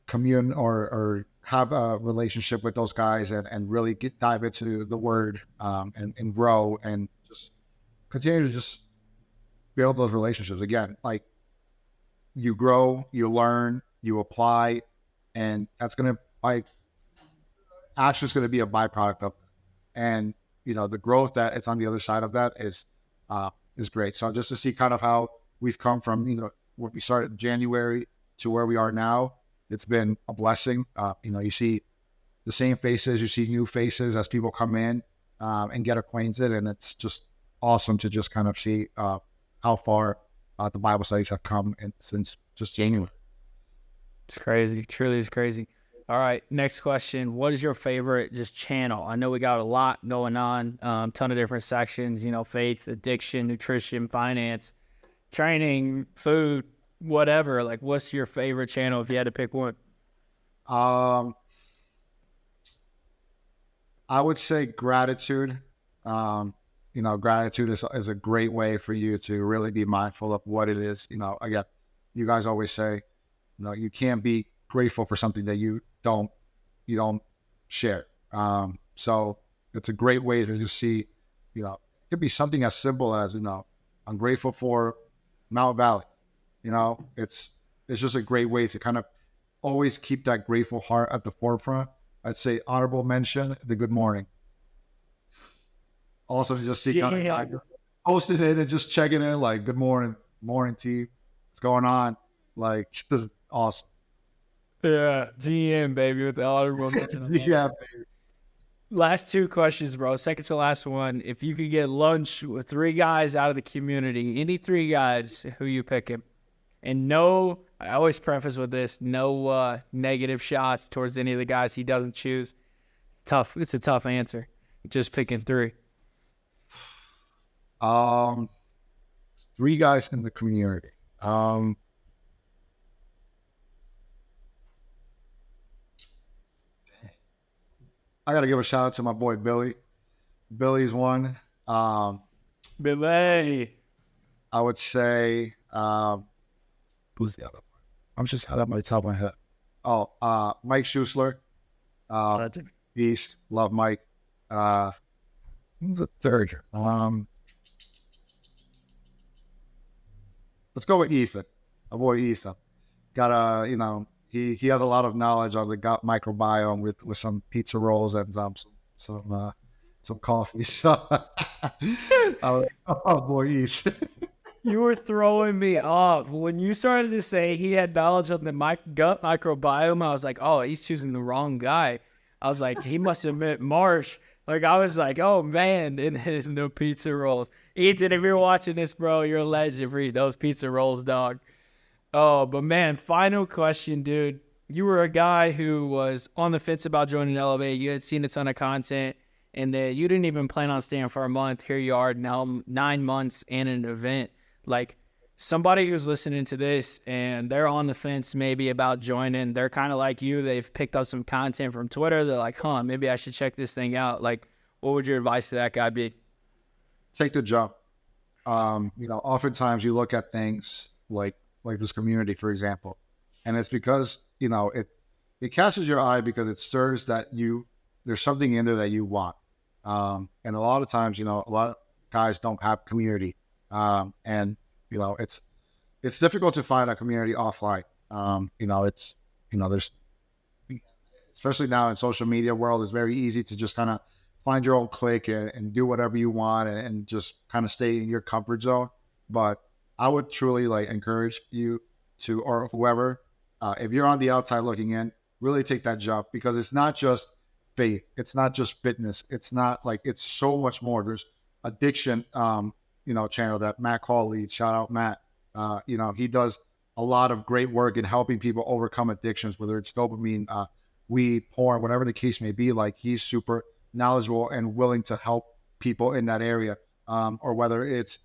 commune or have a relationship with those guys and really dive into the Word and grow and just continue to just build those relationships. Again, like you grow, you learn, you apply, and that's gonna actually is going to be a byproduct of it. And the growth that it's on the other side of that is great. So just to see kind of how we've come from when we started in January to where we are now, it's been a blessing. You see the same faces, you see new faces as people come in and get acquainted, and it's just awesome to just kind of see how far the Bible studies have come since just January. It's crazy. Truly is crazy. All right, next question. What is your favorite just channel? I know we got a lot going on, ton of different sections, faith, addiction, nutrition, finance, training, food, whatever. Like, what's your favorite channel if you had to pick one? I would say gratitude. Gratitude is a great way for you to really be mindful of what it is. Again, you guys always say, you can't be grateful for something that you don't share. So it's a great way to just see, it could be something as simple as, I'm grateful for Mount Valley. It's just a great way to kind of always keep that grateful heart at the forefront. I'd say honorable mention, the good morning. Also to just see kind of posting it and just checking in like, good morning team. What's going on? Like, just awesome. Yeah, GM, baby, with the honorable mention. Yeah, baby. Last 2 questions, bro. Second to last one. If you could get lunch with 3 guys out of the community, any 3 guys, who you picking? And no, I always preface with this, no negative shots towards any of the guys he doesn't choose. It's tough. It's a tough answer. Just picking 3. 3 guys in the community. I got to give a shout out to my boy Billy. Billy's one. Belay. I would say, who's the other one? I'm just out of my top of my head. Oh, Mike Schusler. Beast. Love Mike. Who's the third? Let's go with Ethan. My boy Ethan. Got a, he has a lot of knowledge on the gut microbiome with some pizza rolls and some coffee. So, oh boy, Ethan. You were throwing me off. When you started to say he had knowledge of the gut microbiome, I was like, oh, he's choosing the wrong guy. I was like, he must have meant Marsh. Like, I was like, oh, man, in the pizza rolls. Ethan, if you're watching this, bro, you're a legend for eating those pizza rolls, dog. Oh, but, man, final question, dude. You were a guy who was on the fence about joining Elevate. You had seen a ton of content, and you didn't even plan on staying for a month. Here you are now, 9 months and an event. Like, somebody who's listening to this and they're on the fence maybe about joining, they're kind of like you. They've picked up some content from Twitter. They're like, maybe I should check this thing out. Like, what would your advice to that guy be? Take the jump. Oftentimes you look at things like this community, for example, and it's because, it catches your eye because it stirs that there's something in there that you want. And a lot of times, a lot of guys don't have community. And it's difficult to find a community offline. There's, especially now in social media world, it's very easy to just kind of find your own clique and do whatever you want and just kind of stay in your comfort zone. But I would truly encourage you to, or whoever, if you're on the outside looking in, really take that jump, because it's not just faith. It's not just fitness. It's not it's so much more. There's addiction, channel that Matt Call leads. Shout out Matt. He does a lot of great work in helping people overcome addictions, whether it's dopamine, weed, porn, whatever the case may be. He's super knowledgeable and willing to help people in that area. Or whether it's,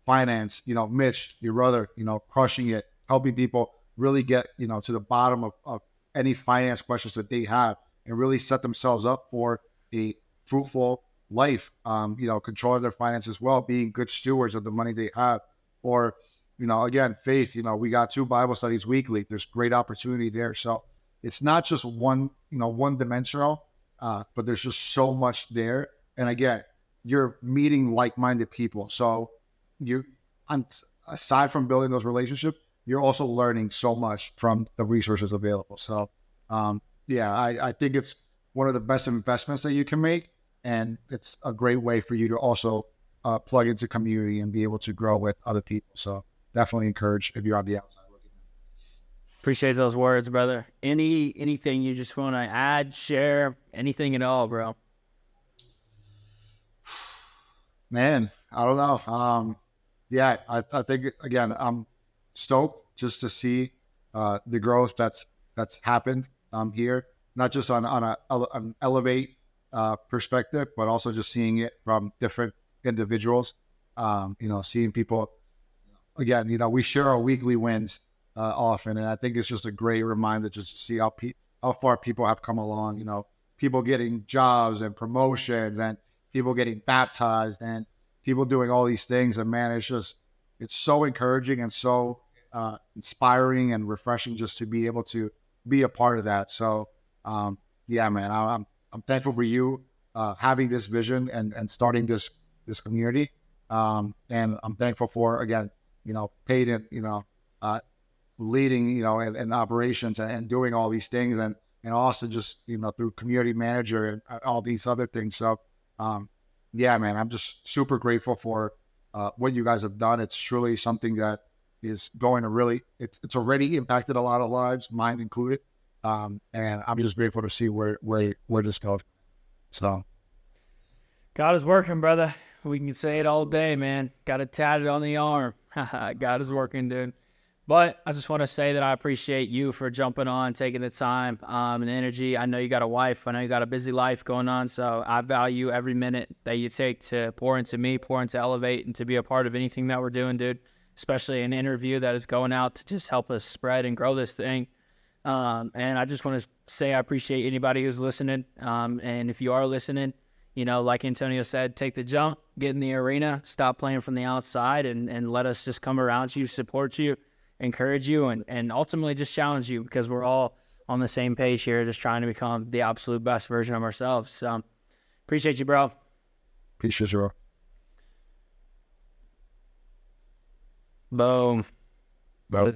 finance, Mitch, your brother, crushing it, helping people really get, to the bottom of any finance questions that they have and really set themselves up for a fruitful life, controlling their finances well, being good stewards of the money they have. Or, again, faith, we got 2 Bible studies weekly. There's great opportunity there. So it's not just one dimensional, but there's just so much there. And again, you're meeting like-minded people. So aside from building those relationships, you're also learning so much from the resources available. So, I think it's one of the best investments that you can make. And it's a great way for you to also plug into community and be able to grow with other people. So definitely encourage if you're on the outside looking. Appreciate those words, brother. Anything you just want to add, share, anything at all, bro? Man, I don't know. I think, again, I'm stoked just to see the growth that's happened here, not just on an Elevate perspective, but also just seeing it from different individuals. Seeing people, again, we share our weekly wins often, and I think it's just a great reminder just to see how far people have come along. People getting jobs and promotions, and people getting baptized, and people doing all these things. And man, it's so encouraging and so inspiring and refreshing just to be able to be a part of that. So, man, I'm thankful for you having this vision and starting this community. And I'm thankful for, again, Peyton, leading, and operations and doing all these things, and also just, through community manager and all these other things. So, man, I'm just super grateful for what you guys have done. It's truly something that is going to really, it's already impacted a lot of lives, mine included. And I'm just grateful to see where this goes. So, God is working, brother. We can say it all day, man. Got it tatted on the arm. God is working, dude. But I just want to say that I appreciate you for jumping on, taking the time and the energy. I know you got a wife. I know you got a busy life going on. So I value every minute that you take to pour into me, pour into Elevate, and to be a part of anything that we're doing, dude. Especially an interview that is going out to just help us spread and grow this thing. And I just want to say I appreciate anybody who's listening. And if you are listening, like Antonio said, take the jump, get in the arena, stop playing from the outside, and let us just come around you, support you, encourage you, and ultimately just challenge you, because we're all on the same page here, just trying to become the absolute best version of ourselves. So appreciate you, bro. Appreciate you, bro. Boom. Bro.